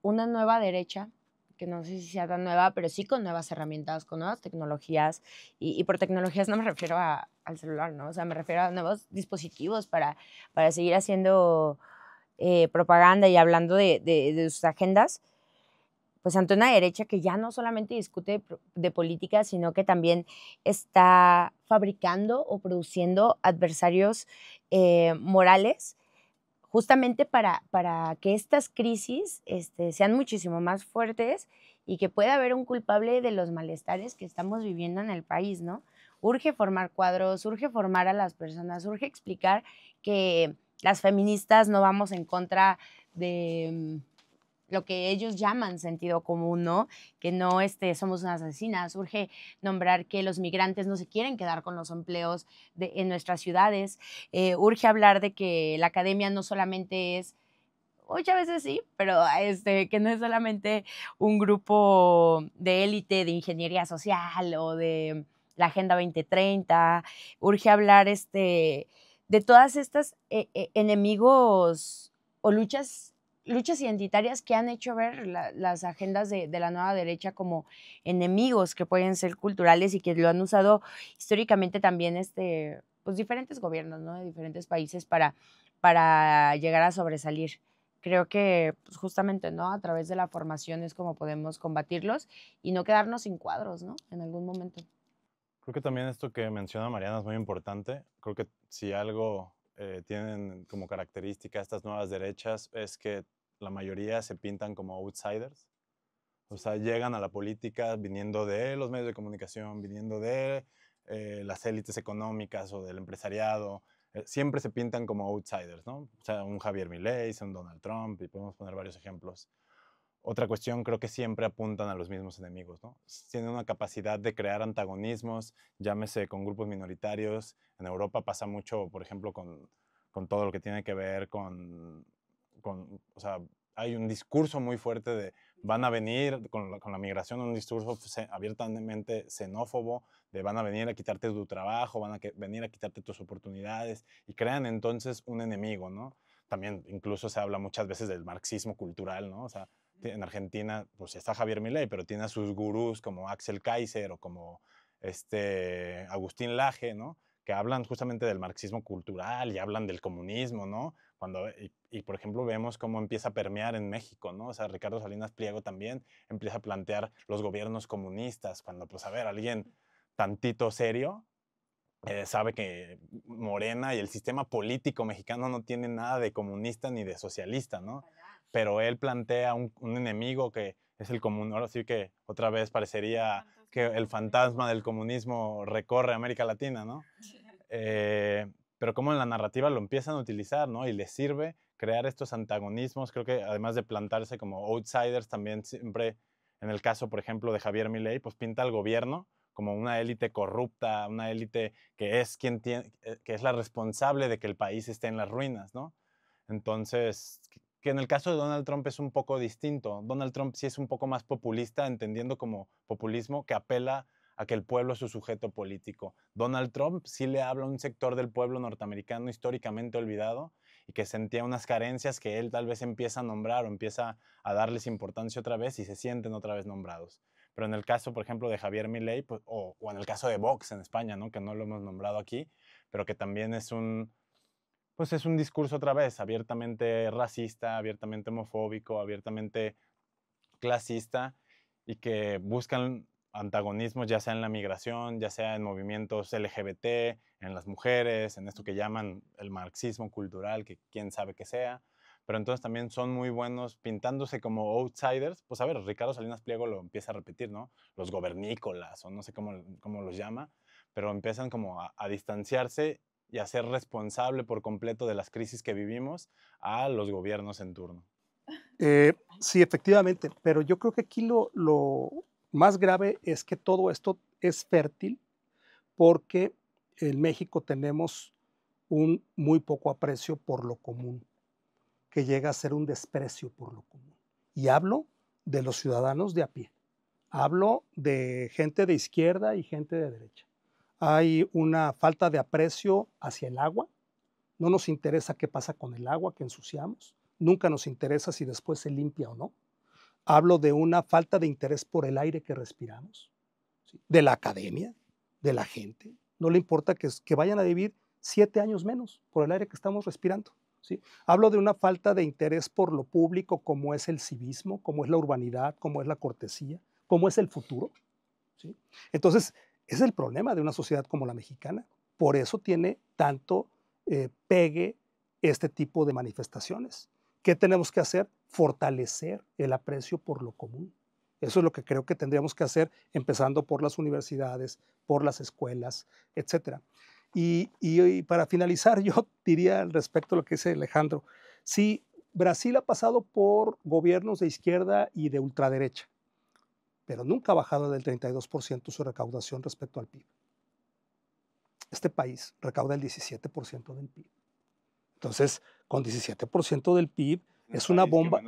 una nueva derecha, que no sé si sea tan nueva, pero sí con nuevas herramientas, con nuevas tecnologías, y por tecnologías no me refiero al celular, ¿no? O sea, me refiero a nuevos dispositivos para seguir haciendo propaganda y hablando de sus agendas, pues ante una derecha que ya no solamente discute de política, sino que también está fabricando o produciendo adversarios morales justamente para que estas crisis sean muchísimo más fuertes y que pueda haber un culpable de los malestares que estamos viviendo en el país, ¿no? Urge formar cuadros, urge formar a las personas, urge explicar que las feministas no vamos en contra de lo que ellos llaman sentido común, ¿no? Que no somos unas asesinas. Urge nombrar que los migrantes no se quieren quedar con los empleos en nuestras ciudades. Urge hablar de que la academia no solamente es, muchas veces sí, pero que no es solamente un grupo de élite de ingeniería social o de la Agenda 2030. Urge hablar de todas estas enemigos o luchas identitarias que han hecho ver las agendas de la nueva derecha como enemigos que pueden ser culturales y que lo han usado históricamente también pues diferentes gobiernos, ¿no? De diferentes países para llegar a sobresalir. Creo que pues justamente, ¿no? A través de la formación es como podemos combatirlos y no quedarnos sin cuadros, ¿no? En algún momento. Creo que también esto que menciona Mariana es muy importante. Creo que si algo tienen como característica estas nuevas derechas es que la mayoría se pintan como outsiders. O sea, llegan a la política viniendo de los medios de comunicación, viniendo de las élites económicas o del empresariado. Siempre se pintan como outsiders, ¿no? O sea, un Javier Milei, un Donald Trump, y podemos poner varios ejemplos. Otra cuestión, creo que siempre apuntan a los mismos enemigos, ¿no? Tienen una capacidad de crear antagonismos, llámese con grupos minoritarios. En Europa pasa mucho, por ejemplo, con todo lo que tiene que ver o sea, hay un discurso muy fuerte de van a venir con la migración, un discurso abiertamente xenófobo, de van a venir a quitarte tu trabajo, van a venir a quitarte tus oportunidades, y crean entonces un enemigo, ¿no? También incluso se habla muchas veces del marxismo cultural, ¿no? O sea, en Argentina, pues está Javier Milei, pero tiene a sus gurús como Axel Kaiser o como Agustín Laje, ¿no? Que hablan justamente del marxismo cultural y hablan del comunismo, ¿no? Por ejemplo, vemos cómo empieza a permear en México, ¿no? O sea, Ricardo Salinas Pliego también empieza a plantear los gobiernos comunistas, cuando, pues, a ver, alguien tantito serio sabe que Morena y el sistema político mexicano no tiene nada de comunista ni de socialista, ¿no? Pero él plantea un enemigo que es el común. Ahora sí que otra vez parecería que el fantasma del comunismo recorre América Latina, ¿no? Pero como en la narrativa lo empiezan a utilizar, ¿no? Y les sirve crear estos antagonismos. Creo que además de plantarse como outsiders, también siempre, en el caso, por ejemplo, de Javier Milei, pues pinta al gobierno como una élite corrupta, una élite que es que es la responsable de que el país esté en las ruinas, ¿no? Entonces, que en el caso de Donald Trump es un poco distinto. Donald Trump sí es un poco más populista, entendiendo como populismo que apela a que el pueblo es su sujeto político. Donald Trump sí le habla a un sector del pueblo norteamericano históricamente olvidado y que sentía unas carencias que él tal vez empieza a nombrar o empieza a darles importancia otra vez y se sienten otra vez nombrados. Pero en el caso, por ejemplo, de Javier Milei, pues, o en el caso de Vox en España, ¿no? Que no lo hemos nombrado aquí, pero que también pues es un discurso otra vez abiertamente racista, abiertamente homofóbico, abiertamente clasista, y que buscan antagonismos ya sea en la migración, ya sea en movimientos LGBT, en las mujeres, en esto que llaman el marxismo cultural, que quién sabe qué sea. Pero entonces también son muy buenos pintándose como outsiders. Pues a ver, Ricardo Salinas Pliego lo empieza a repetir, ¿no? Los gobernícolas, o no sé cómo los llama, pero empiezan como a distanciarse y a ser responsable por completo de las crisis que vivimos a los gobiernos en turno. Sí, efectivamente, pero yo creo que aquí lo más grave es que todo esto es fértil porque en México tenemos un muy poco aprecio por lo común, que llega a ser un desprecio por lo común. Y hablo de los ciudadanos de a pie, hablo de gente de izquierda y gente de derecha. Hay una falta de aprecio hacia el agua, no nos interesa qué pasa con el agua que ensuciamos, nunca nos interesa si después se limpia o no. Hablo de una falta de interés por el aire que respiramos, ¿sí? De la academia, de la gente. No le importa que vayan a vivir 7 años menos por el aire que estamos respirando, ¿sí? Hablo de una falta de interés por lo público, como es el civismo, como es la urbanidad, como es la cortesía, como es el futuro, ¿sí? Entonces, es el problema de una sociedad como la mexicana. Por eso tiene tanto pegue este tipo de manifestaciones. ¿Qué tenemos que hacer? Fortalecer el aprecio por lo común. Eso es lo que creo que tendríamos que hacer, empezando por las universidades, por las escuelas, etc. Y para finalizar, yo diría al respecto a lo que dice Alejandro, sí, Brasil ha pasado por gobiernos de izquierda y de ultraderecha, pero nunca ha bajado del 32% su recaudación respecto al PIB. Este país recauda el 17% del PIB. Entonces, con 17% del PIB es una bomba.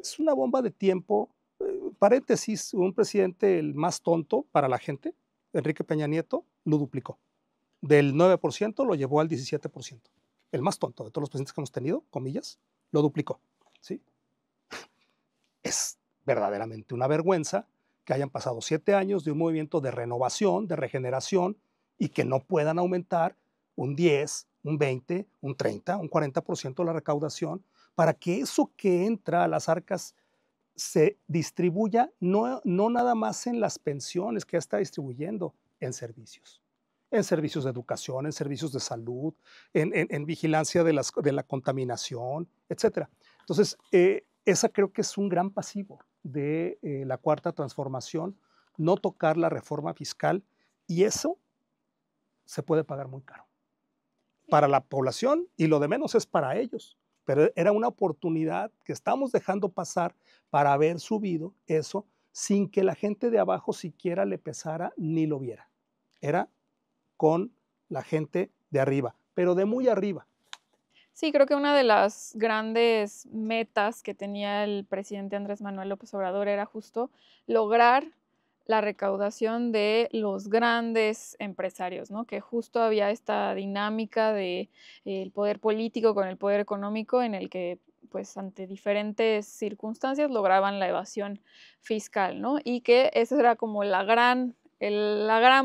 Es una bomba de tiempo. Paréntesis, un presidente el más tonto para la gente, Enrique Peña Nieto, lo duplicó. Del 9% lo llevó al 17%. El más tonto de todos los presidentes que hemos tenido, comillas, lo duplicó, ¿sí? Es verdaderamente una vergüenza que hayan pasado 7 años de un movimiento de renovación, de regeneración, y que no puedan aumentar un 10, un 20, un 30, un 40% la recaudación, para que eso que entra a las arcas se distribuya no nada más en las pensiones que ya está distribuyendo, en servicios de educación, en servicios de salud, en vigilancia de la contaminación, etc. Entonces, esa creo que es un gran pasivo de la Cuarta Transformación, no tocar la reforma fiscal, y eso se puede pagar muy caro para la población, y lo de menos es para ellos, pero era una oportunidad que estamos dejando pasar para haber subido eso sin que la gente de abajo siquiera le pesara ni lo viera. Era con la gente de arriba, pero de muy arriba. Sí, creo que una de las grandes metas que tenía el presidente Andrés Manuel López Obrador era justo lograr la recaudación de los grandes empresarios, ¿no? Que justo había esta dinámica de el poder político con el poder económico en el que, pues, ante diferentes circunstancias lograban la evasión fiscal, ¿no? Y que esa era como la gran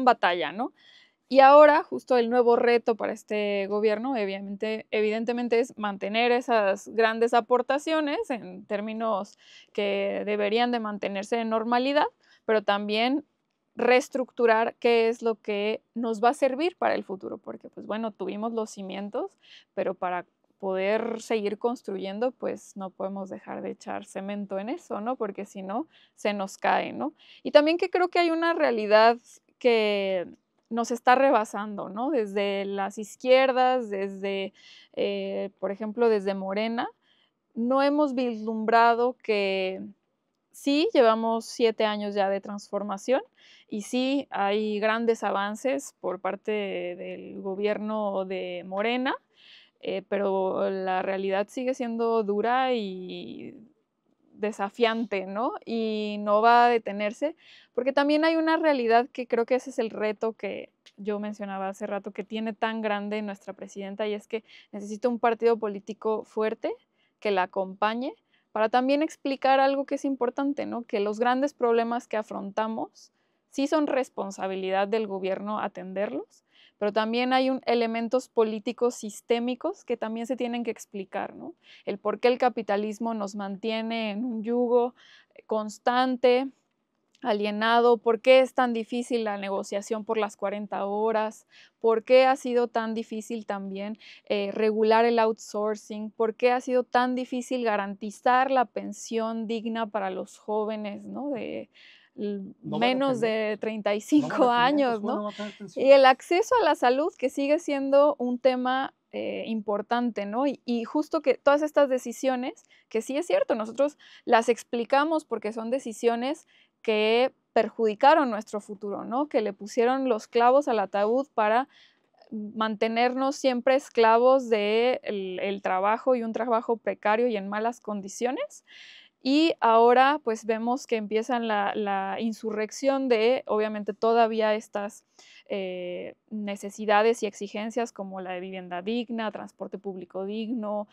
batalla, ¿no? Y ahora, justo el nuevo reto para este gobierno, evidentemente, es mantener esas grandes aportaciones en términos que deberían de mantenerse en normalidad, pero también reestructurar qué es lo que nos va a servir para el futuro, porque, pues bueno, tuvimos los cimientos, pero para poder seguir construyendo, pues no podemos dejar de echar cemento en eso, ¿no? Porque si no, se nos cae, ¿no? Y también que creo que hay una realidad que nos está rebasando, ¿no? Desde las izquierdas, por ejemplo, desde Morena, no hemos vislumbrado que sí, llevamos 7 años ya de transformación y sí hay grandes avances por parte del gobierno de Morena, pero la realidad sigue siendo dura y desafiante, ¿no? Y no va a detenerse, porque también hay una realidad que creo que ese es el reto que yo mencionaba hace rato, que tiene tan grande nuestra presidenta, y es que necesita un partido político fuerte que la acompañe para también explicar algo que es importante, ¿no? Que los grandes problemas que afrontamos sí son responsabilidad del gobierno atenderlos, pero también hay elementos políticos sistémicos que también se tienen que explicar, ¿no? El por qué el capitalismo nos mantiene en un yugo constante, alienado, por qué es tan difícil la negociación por las 40 horas, por qué ha sido tan difícil también regular el outsourcing, por qué ha sido tan difícil garantizar la pensión digna para los jóvenes, ¿no? De menos de 35 años, ¿no? Y el acceso a la salud, que sigue siendo un tema importante, ¿no? Y justo que todas estas decisiones, que sí es cierto, nosotros las explicamos porque son decisiones que perjudicaron nuestro futuro, ¿no? Que le pusieron los clavos al ataúd para mantenernos siempre esclavos del trabajo y un trabajo precario y en malas condiciones. Y ahora pues vemos que empiezan la insurrección de, obviamente, todavía estas necesidades y exigencias como la de vivienda digna, transporte público digno,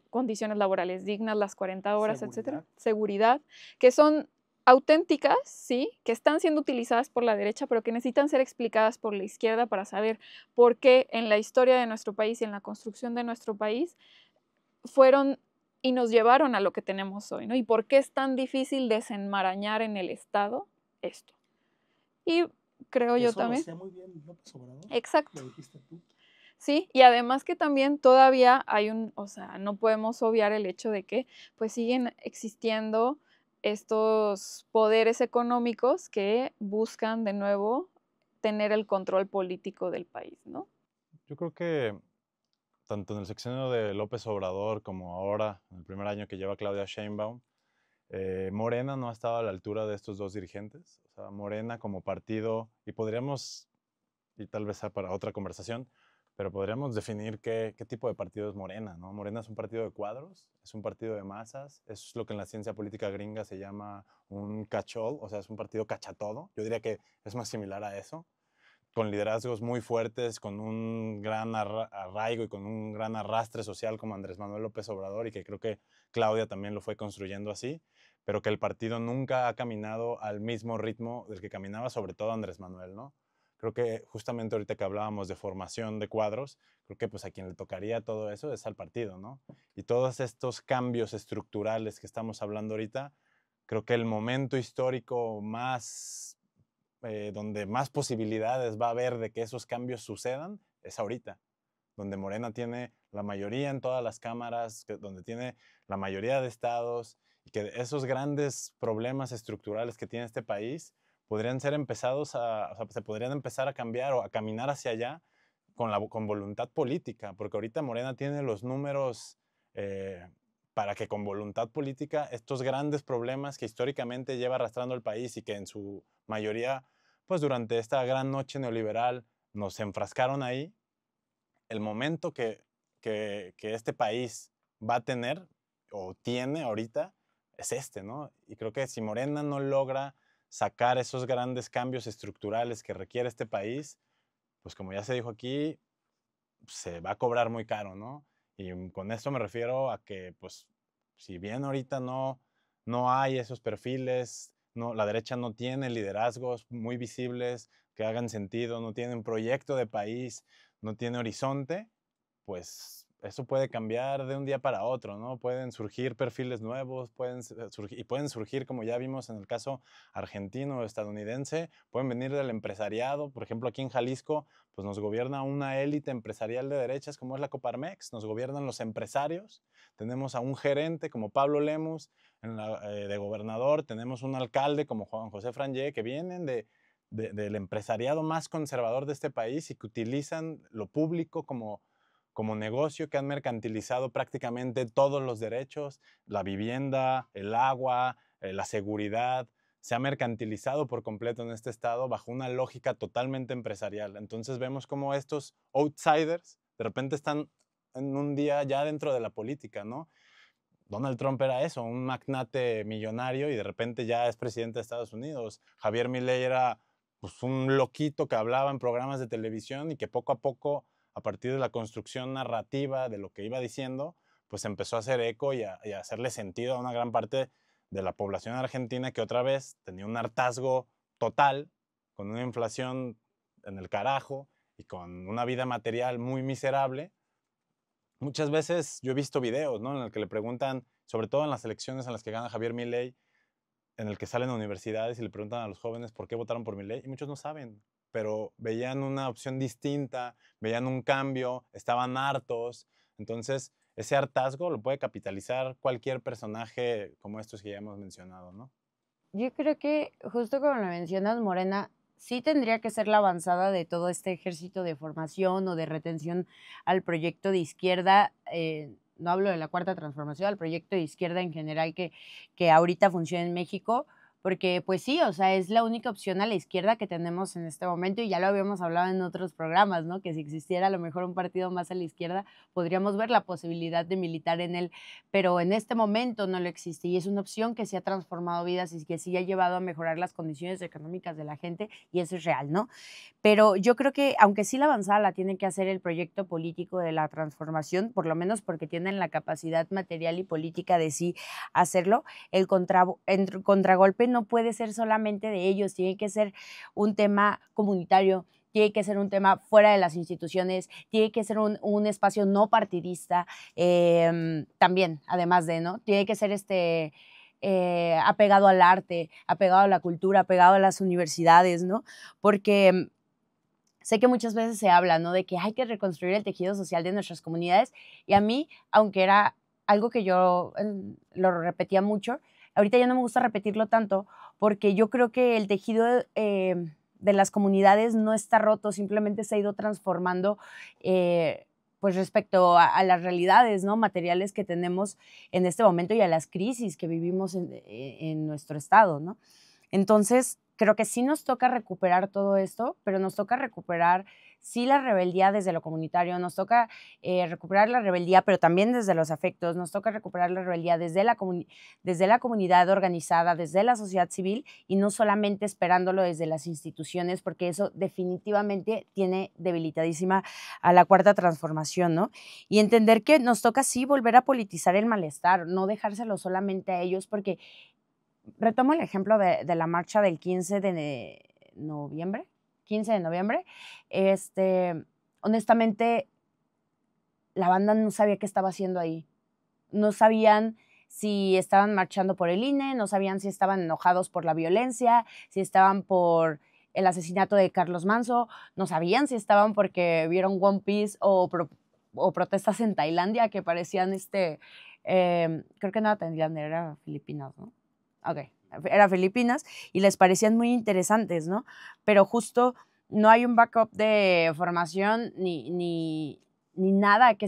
condiciones laborales dignas, las 40 horas, etcétera, seguridad, que son auténticas, sí, que están siendo utilizadas por la derecha, pero que necesitan ser explicadas por la izquierda para saber por qué en la historia de nuestro país y en la construcción de nuestro país fueron y nos llevaron a lo que tenemos hoy, ¿no? Y por qué es tan difícil desenmarañar en el Estado esto. Y creo yo también. Eso lo hacía muy bien López Obrador. Exacto. Lo dijiste tú. Sí, y además que también todavía hay o sea, no podemos obviar el hecho de que pues siguen existiendo estos poderes económicos que buscan de nuevo tener el control político del país, ¿no? Yo creo que tanto en el sexenio de López Obrador como ahora, en el primer año que lleva Claudia Sheinbaum, Morena no ha estado a la altura de estos dos dirigentes. O sea, Morena como partido, y podríamos, y tal vez sea para otra conversación, pero podríamos definir qué tipo de partido es Morena, ¿no? Morena es un partido de cuadros, es un partido de masas, es lo que en la ciencia política gringa se llama un catch-all, o sea, es un partido cachatodo. Yo diría que es más similar a eso, con liderazgos muy fuertes, con un gran arraigo y con un gran arrastre social como Andrés Manuel López Obrador, y que creo que Claudia también lo fue construyendo así, pero que el partido nunca ha caminado al mismo ritmo del que caminaba sobre todo Andrés Manuel, ¿no? Creo que justamente ahorita que hablábamos de formación de cuadros, creo que pues a quien le tocaría todo eso es al partido, ¿no? Y todos estos cambios estructurales que estamos hablando ahorita, creo que el momento histórico más donde más posibilidades va a haber de que esos cambios sucedan es ahorita, donde Morena tiene la mayoría en todas las cámaras, donde tiene la mayoría de estados, y que esos grandes problemas estructurales que tiene este país podrían ser empezados o sea, se podrían empezar a cambiar o a caminar hacia allá con voluntad política, porque ahorita Morena tiene los números para que con voluntad política estos grandes problemas que históricamente lleva arrastrando el país y que en su mayoría, pues durante esta gran noche neoliberal nos enfrascaron ahí, el momento que este país va a tener o tiene ahorita es este, ¿no? Y creo que si Morena no logra sacar esos grandes cambios estructurales que requiere este país, pues como ya se dijo aquí, se va a cobrar muy caro, ¿no? Y con esto me refiero a que, pues, si bien ahorita no hay esos perfiles, la derecha no tiene liderazgos muy visibles que hagan sentido, no tiene un proyecto de país, no tiene horizonte, pues eso puede cambiar de un día para otro, ¿no? Pueden surgir perfiles nuevos, pueden surgir, como ya vimos en el caso argentino o estadounidense, pueden venir del empresariado. Por ejemplo, aquí en Jalisco, pues nos gobierna una élite empresarial de derechas como es la Coparmex, nos gobiernan los empresarios, tenemos a un gerente como Pablo Lemus de gobernador, tenemos un alcalde como Juan José Frangé, que vienen del empresariado más conservador de este país y que utilizan lo público como negocio, que han mercantilizado prácticamente todos los derechos, la vivienda, el agua, la seguridad, se ha mercantilizado por completo en este estado bajo una lógica totalmente empresarial. Entonces vemos cómo estos outsiders de repente están en un día ya dentro de la política, ¿no? Donald Trump era eso, un magnate millonario y de repente ya es presidente de Estados Unidos. Javier Milei era pues, un loquito que hablaba en programas de televisión y que poco a poco, a partir de la construcción narrativa de lo que iba diciendo, pues empezó a hacer eco y a hacerle sentido a una gran parte de la población argentina que otra vez tenía un hartazgo total, con una inflación en el carajo y con una vida material muy miserable. Muchas veces yo he visto videos, ¿no? En el que le preguntan, sobre todo en las elecciones en las que gana Javier Milei, en el que salen a universidades y le preguntan a los jóvenes por qué votaron por Milei, y muchos no saben, pero veían una opción distinta, veían un cambio, estaban hartos. Entonces, ese hartazgo lo puede capitalizar cualquier personaje como estos que ya hemos mencionado, ¿no? Yo creo que, justo como lo mencionas, Morena sí tendría que ser la avanzada de todo este ejército de formación o de retención al proyecto de izquierda. No hablo de la Cuarta Transformación, al proyecto de izquierda en general que ahorita funciona en México, porque pues sí, o sea, es la única opción a la izquierda que tenemos en este momento y ya lo habíamos hablado en otros programas, ¿no? Que si existiera a lo mejor un partido más a la izquierda, podríamos ver la posibilidad de militar en él, pero en este momento no lo existe y es una opción que sí ha transformado vidas y que sí ha llevado a mejorar las condiciones económicas de la gente y eso es real, ¿no? Pero yo creo que, aunque sí la avanzada la tiene que hacer el proyecto político de la transformación, por lo menos porque tienen la capacidad material y política de sí hacerlo, el contragolpe no puede ser solamente de ellos, tiene que ser un tema comunitario, tiene que ser un tema fuera de las instituciones, tiene que ser un espacio no partidista, también, además de, ¿no? Tiene que ser apegado al arte, apegado a la cultura, apegado a las universidades, ¿no? Porque sé que muchas veces se habla, ¿no? De que hay que reconstruir el tejido social de nuestras comunidades y a mí, aunque era algo que yo lo repetía mucho, ahorita ya no me gusta repetirlo tanto porque yo creo que el tejido de las comunidades no está roto, simplemente se ha ido transformando pues respecto a las realidades, ¿no? Materiales que tenemos en este momento y a las crisis que vivimos en nuestro estado, ¿no? Entonces, creo que sí nos toca recuperar todo esto, pero nos toca recuperar, sí, la rebeldía desde lo comunitario, nos toca recuperar la rebeldía, pero también desde los afectos, nos toca recuperar la rebeldía desde la comunidad organizada, desde la sociedad civil y no solamente esperándolo desde las instituciones, porque eso definitivamente tiene debilitadísima a la Cuarta Transformación, ¿no? Y entender que nos toca, sí, volver a politizar el malestar, no dejárselo solamente a ellos, porque retomo el ejemplo de la marcha del 15 de noviembre. Honestamente, la banda no sabía qué estaba haciendo ahí. No sabían si estaban marchando por el INE, no sabían si estaban enojados por la violencia, si estaban por el asesinato de Carlos Manso, no sabían si estaban porque vieron One Piece o protestas en Tailandia que parecían creo que no era Tailandia, era Filipinas, ¿no? Ok, era Filipinas y les parecían muy interesantes, ¿no? Pero justo no hay un backup de formación ni ni nada que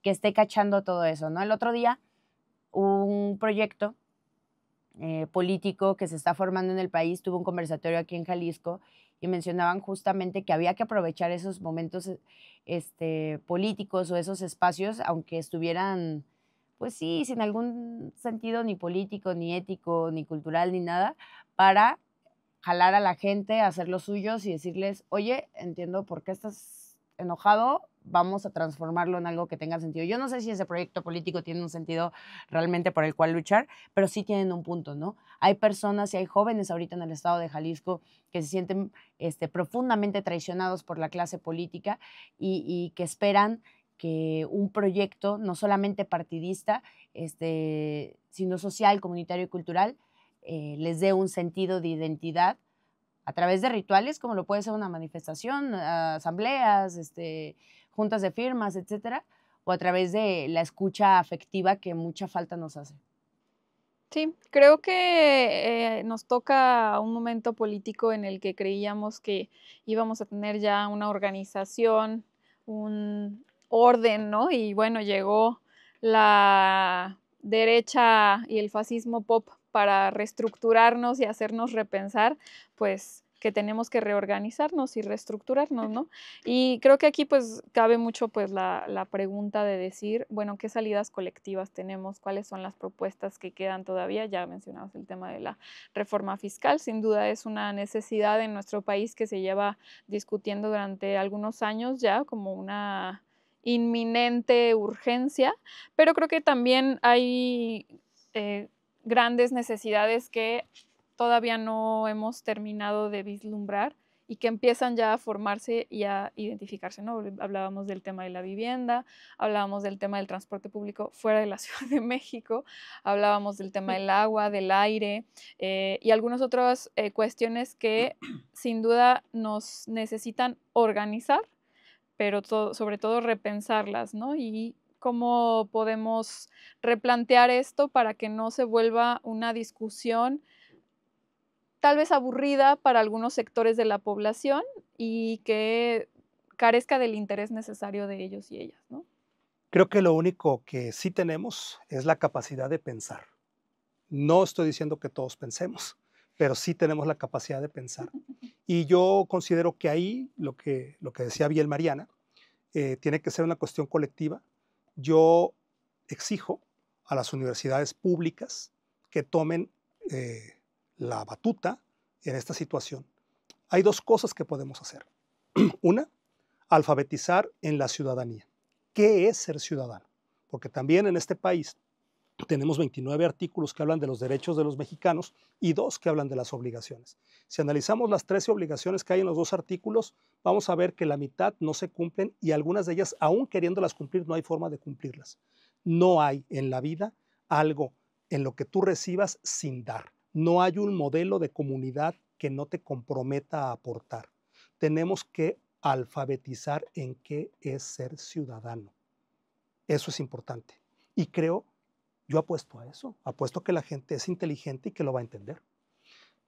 que esté cachando todo eso, ¿no? El otro día, un proyecto político que se está formando en el país tuvo un conversatorio aquí en Jalisco y mencionaban justamente que había que aprovechar esos momentos políticos o esos espacios, aunque estuvieran, pues sí, sin algún sentido ni político, ni ético, ni cultural, ni nada, para jalar a la gente, hacer los suyos y decirles, oye, entiendo por qué estás enojado, vamos a transformarlo en algo que tenga sentido. Yo no sé si ese proyecto político tiene un sentido realmente por el cual luchar, pero sí tienen un punto, ¿no? Hay personas y hay jóvenes ahorita en el estado de Jalisco que se sienten profundamente traicionados por la clase política y que esperan que un proyecto no solamente partidista, sino social, comunitario y cultural, les dé un sentido de identidad a través de rituales, como lo puede ser una manifestación, asambleas, juntas de firmas, etcétera, o a través de la escucha afectiva que mucha falta nos hace. Sí, creo que nos toca un momento político en el que creíamos que íbamos a tener ya una organización, un orden, ¿no? Y bueno, llegó la derecha y el fascismo pop para reestructurarnos y hacernos repensar, pues que tenemos que reorganizarnos y reestructurarnos, ¿no? Y creo que aquí pues cabe mucho pues la pregunta de decir, bueno, ¿qué salidas colectivas tenemos? ¿Cuáles son las propuestas que quedan todavía? Ya mencionabas el tema de la reforma fiscal, sin duda es una necesidad en nuestro país que se lleva discutiendo durante algunos años ya como una inminente urgencia, pero creo que también hay grandes necesidades que todavía no hemos terminado de vislumbrar y que empiezan ya a formarse y a identificarse, ¿no? Hablábamos del tema de la vivienda, hablábamos del tema del transporte público fuera de la Ciudad de México, hablábamos del tema del agua, del aire y algunas otras cuestiones que sin duda nos necesitan organizar, pero sobre todo repensarlas, ¿no? Y cómo podemos replantear esto para que no se vuelva una discusión tal vez aburrida para algunos sectores de la población y que carezca del interés necesario de ellos y ellas, ¿no? Creo que lo único que sí tenemos es la capacidad de pensar. No estoy diciendo que todos pensemos, pero sí tenemos la capacidad de pensar. Y yo considero que ahí lo que decía bien Mariana, tiene que ser una cuestión colectiva. Yo exijo a las universidades públicas que tomen la batuta en esta situación. Hay dos cosas que podemos hacer. Una, alfabetizar en la ciudadanía. ¿Qué es ser ciudadano? Porque también en este país tenemos 29 artículos que hablan de los derechos de los mexicanos y 2 que hablan de las obligaciones. Si analizamos las 13 obligaciones que hay en los 2 artículos, vamos a ver que la mitad no se cumplen y algunas de ellas, aún queriéndolas cumplir, no hay forma de cumplirlas. No hay en la vida algo en lo que tú recibas sin dar. No hay un modelo de comunidad que no te comprometa a aportar. Tenemos que alfabetizar en qué es ser ciudadano. Eso es importante. Y yo apuesto a eso, apuesto a que la gente es inteligente y que lo va a entender.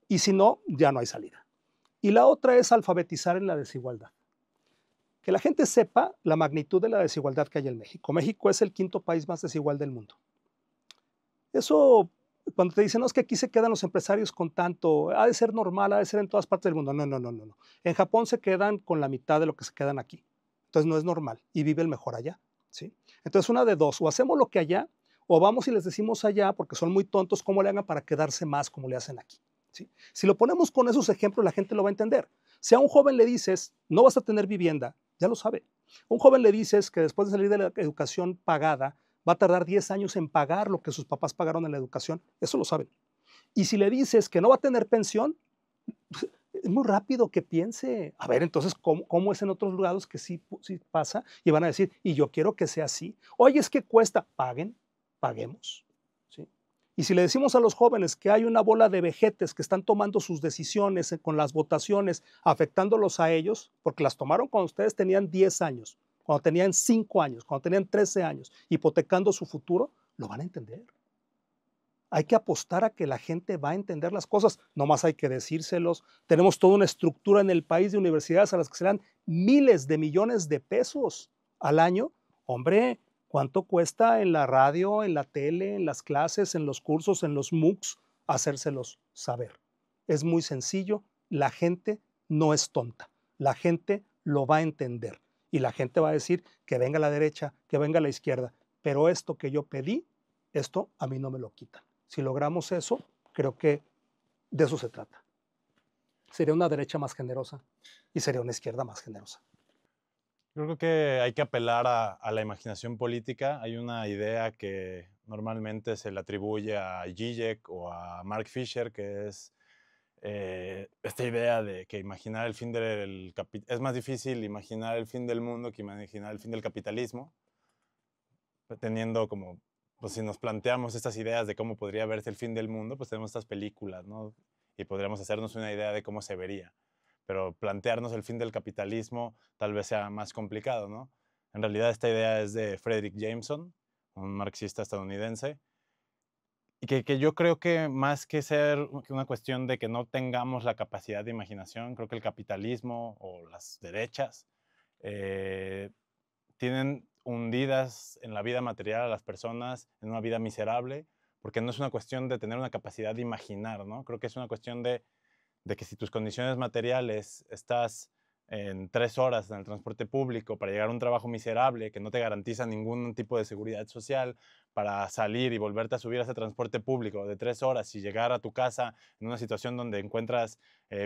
Y si no, ya no hay salida. Y la otra es alfabetizar en la desigualdad. Que la gente sepa la magnitud de la desigualdad que hay en México. México es el 5º país más desigual del mundo. Eso, cuando te dicen, no, es que aquí se quedan los empresarios con tanto, ha de ser normal, ha de ser en todas partes del mundo. No, no, no, no. En Japón se quedan con la mitad de lo que se quedan aquí. Entonces no es normal y vive el mejor allá, ¿sí? Entonces una de dos, o hacemos lo que allá, o vamos y les decimos allá, porque son muy tontos, cómo le hagan para quedarse más como le hacen aquí, ¿sí? Si lo ponemos con esos ejemplos, la gente lo va a entender. Si a un joven le dices, no vas a tener vivienda, ya lo sabe. A un joven le dices que después de salir de la educación pagada, va a tardar 10 años en pagar lo que sus papás pagaron en la educación, eso lo saben. Y si le dices que no va a tener pensión, es muy rápido que piense, a ver, entonces, ¿cómo es en otros lugares que sí pasa? Y van a decir, y yo quiero que sea así. Oye, es que cuesta, paguemos. ¿Sí? Y si le decimos a los jóvenes que hay una bola de vejetes que están tomando sus decisiones con las votaciones, afectándolos a ellos, porque las tomaron cuando ustedes tenían 10 años, cuando tenían 5 años, cuando tenían 13 años, hipotecando su futuro, lo van a entender. Hay que apostar a que la gente va a entender las cosas, no más hay que decírselos. Tenemos toda una estructura en el país de universidades a las que se dan miles de millones de pesos al año. Hombre, ¿cuánto cuesta en la radio, en la tele, en las clases, en los cursos, en los MOOCs, hacérselos saber? Es muy sencillo, la gente no es tonta, la gente lo va a entender y la gente va a decir que venga la derecha, que venga la izquierda, pero esto que yo pedí, esto a mí no me lo quitan. Si logramos eso, creo que de eso se trata. Sería una derecha más generosa y sería una izquierda más generosa. Yo creo que hay que apelar a la imaginación política. Hay una idea que normalmente se le atribuye a Zizek o a Mark Fisher, que es esta idea de que imaginar el fin del es más difícil imaginar el fin del mundo que imaginar el fin del capitalismo, teniendo como, pues si nos planteamos estas ideas de cómo podría verse el fin del mundo, pues tenemos estas películas, ¿no? Y podríamos hacernos una idea de cómo se vería. Pero plantearnos el fin del capitalismo tal vez sea más complicado, ¿no? En realidad esta idea es de Frederick Jameson, un marxista estadounidense, y que yo creo que más que ser una cuestión de que no tengamos la capacidad de imaginación, creo que el capitalismo o las derechas tienen hundidas en la vida material a las personas, en una vida miserable, porque no es una cuestión de tener una capacidad de imaginar, ¿no? Creo que es una cuestión de que si tus condiciones materiales estás en 3 horas en el transporte público para llegar a un trabajo miserable que no te garantiza ningún tipo de seguridad social, para salir y volverte a subir a ese transporte público de 3 horas y llegar a tu casa en una situación donde encuentras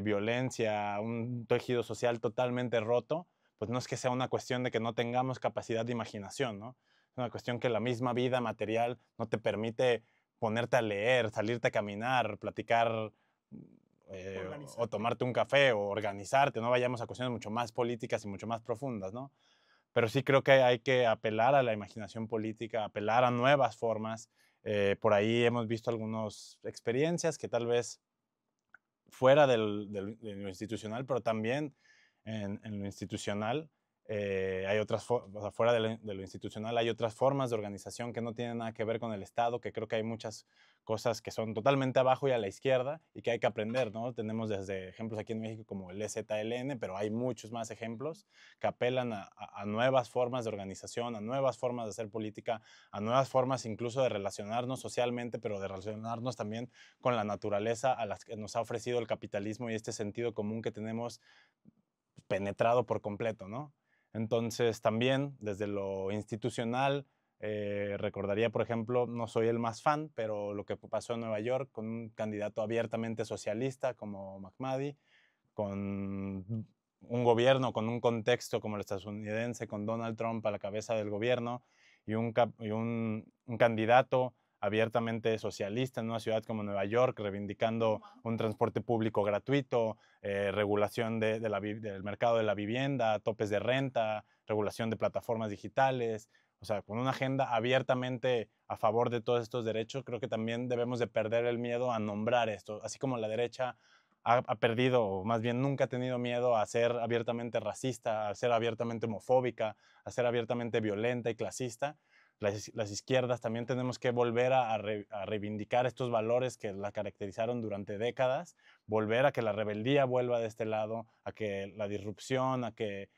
violencia, un tejido social totalmente roto, pues no es que sea una cuestión de que no tengamos capacidad de imaginación, ¿no? Es una cuestión que la misma vida material no te permite ponerte a leer, salirte a caminar, platicar o tomarte un café o organizarte, no vayamos a cuestiones mucho más políticas y mucho más profundas, ¿no? Pero sí creo que hay que apelar a la imaginación política, apelar a nuevas formas. Por ahí hemos visto algunas experiencias que tal vez fuera de lo institucional, pero también en lo institucional hay otras, o sea, fuera de lo institucional hay otras formas de organización que no tienen nada que ver con el Estado, que creo que hay muchas cosas que son totalmente abajo y a la izquierda y que hay que aprender, ¿no? Tenemos desde ejemplos aquí en México como el EZLN, pero hay muchos más ejemplos que apelan a nuevas formas de organización, a nuevas formas de hacer política, a nuevas formas incluso de relacionarnos socialmente, pero de relacionarnos también con la naturaleza a las que nos ha ofrecido el capitalismo y este sentido común que tenemos penetrado por completo, ¿no? Entonces, también desde lo institucional, recordaría, por ejemplo, no soy el más fan, pero lo que pasó en Nueva York con un candidato abiertamente socialista como Mahmoudi, con un gobierno, con un contexto como el estadounidense, con Donald Trump a la cabeza del gobierno y un candidato abiertamente socialista en una ciudad como Nueva York, reivindicando un transporte público gratuito, regulación del mercado de la vivienda, topes de renta, regulación de plataformas digitales, o sea, con una agenda abiertamente a favor de todos estos derechos. Creo que también debemos de perder el miedo a nombrar esto, así como la derecha ha perdido, o más bien nunca ha tenido miedo a ser abiertamente racista, a ser abiertamente homofóbica, a ser abiertamente violenta y clasista. Las izquierdas también tenemos que volver a reivindicar estos valores que la caracterizaron durante décadas, volver a que la rebeldía vuelva de este lado, a que la disrupción, a que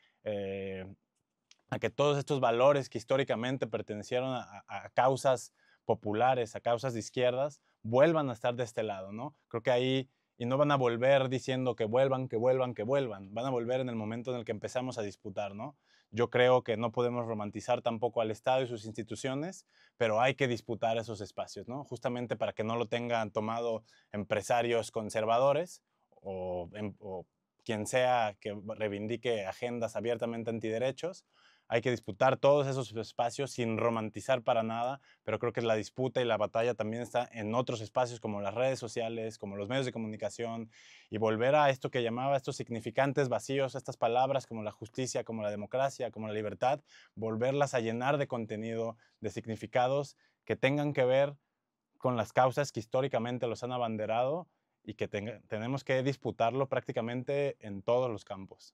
todos estos valores que históricamente pertenecieron a causas populares, a causas de izquierdas, vuelvan a estar de este lado, ¿no? Creo que ahí, y no van a volver diciendo que vuelvan, que vuelvan, que vuelvan, van a volver en el momento en el que empezamos a disputar, ¿no? Yo creo que no podemos romantizar tampoco al Estado y sus instituciones, pero hay que disputar esos espacios, ¿no? Justamente para que no lo tengan tomado empresarios conservadores o quien sea que reivindique agendas abiertamente antiderechos. Hay que disputar todos esos espacios sin romantizar para nada, pero creo que la disputa y la batalla también está en otros espacios como las redes sociales, como los medios de comunicación, y volver a esto que llamaba estos significantes vacíos, estas palabras como la justicia, como la democracia, como la libertad, volverlas a llenar de contenido, de significados que tengan que ver con las causas que históricamente los han abanderado y que tenemos que disputarlo prácticamente en todos los campos.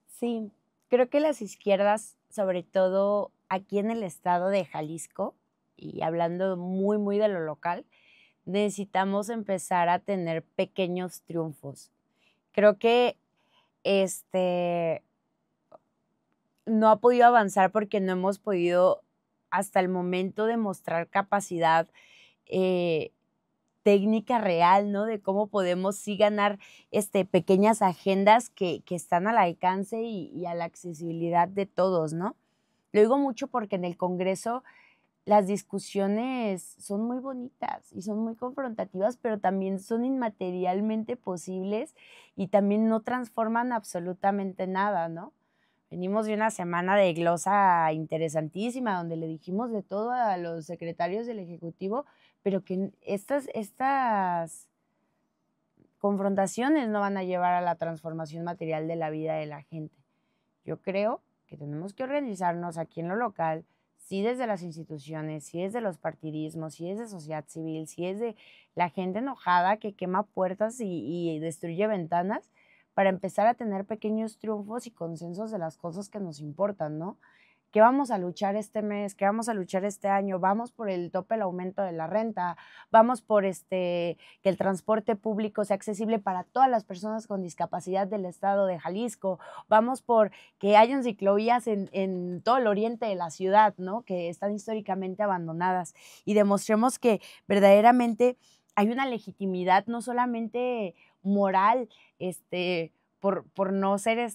Sí, creo que las izquierdas, sobre todo aquí en el estado de Jalisco, y hablando muy, muy de lo local, necesitamos empezar a tener pequeños triunfos. Creo que no ha podido avanzar porque no hemos podido hasta el momento demostrar capacidad técnica real, ¿no? De cómo podemos sí ganar pequeñas agendas que están al alcance y a la accesibilidad de todos, ¿no? Lo digo mucho porque en el Congreso las discusiones son muy bonitas y son muy confrontativas, pero también son inmaterialmente posibles y también no transforman absolutamente nada, ¿no? Venimos de una semana de glosa interesantísima donde le dijimos de todo a los secretarios del Ejecutivo, pero que estas confrontaciones no van a llevar a la transformación material de la vida de la gente. Yo creo que tenemos que organizarnos aquí en lo local, sí desde las instituciones, sí desde los partidismos, sí desde sociedad civil, sí desde la gente enojada que quema puertas y destruye ventanas, para empezar a tener pequeños triunfos y consensos de las cosas que nos importan, ¿no? ¿Qué vamos a luchar este mes? ¿Qué vamos a luchar este año? Vamos por el tope, el aumento de la renta, vamos por que el transporte público sea accesible para todas las personas con discapacidad del estado de Jalisco, vamos por que hayan ciclovías en todo el oriente de la ciudad, ¿no? Que están históricamente abandonadas, y demostremos que verdaderamente hay una legitimidad no solamente moral, por no ser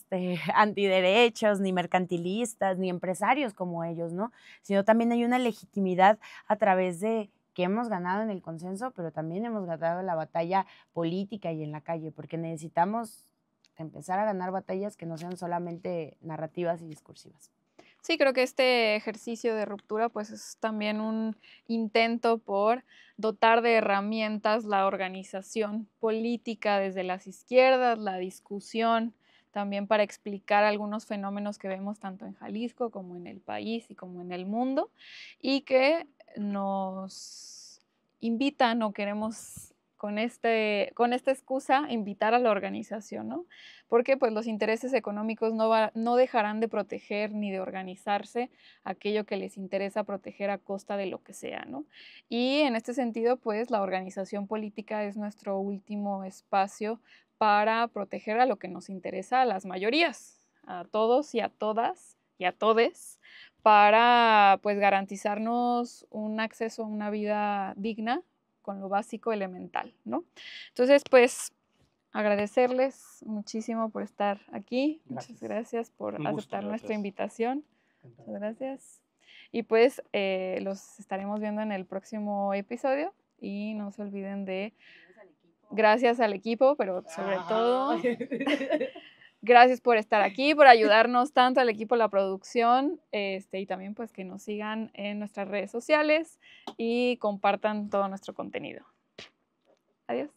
antiderechos, ni mercantilistas, ni empresarios como ellos, ¿no? Sino también hay una legitimidad a través de que hemos ganado en el consenso, pero también hemos ganado la batalla política y en la calle, porque necesitamos empezar a ganar batallas que no sean solamente narrativas y discursivas. Sí, creo que este ejercicio de ruptura pues es también un intento por dotar de herramientas la organización política desde las izquierdas, la discusión, también para explicar algunos fenómenos que vemos tanto en Jalisco como en el país y como en el mundo, y que nos invitan o queremos con esta excusa invitar a la organización, ¿no? Porque pues los intereses económicos no dejarán de proteger ni de organizarse aquello que les interesa proteger a costa de lo que sea, ¿no? Y en este sentido, pues la organización política es nuestro último espacio para proteger a lo que nos interesa a las mayorías, a todos y a todas y a todes, para pues garantizarnos un acceso a una vida digna con lo básico elemental, ¿no? Entonces, pues agradecerles muchísimo por estar aquí. Gracias. Muchas gracias por Un gusto. aceptar nuestra Gracias. invitación. Muchas gracias. Y pues los estaremos viendo en el próximo episodio y no se olviden de gracias al equipo, pero sobre todo gracias por estar aquí, por ayudarnos tanto al equipo de la producción, y también pues que nos sigan en nuestras redes sociales y compartan todo nuestro contenido. Adiós.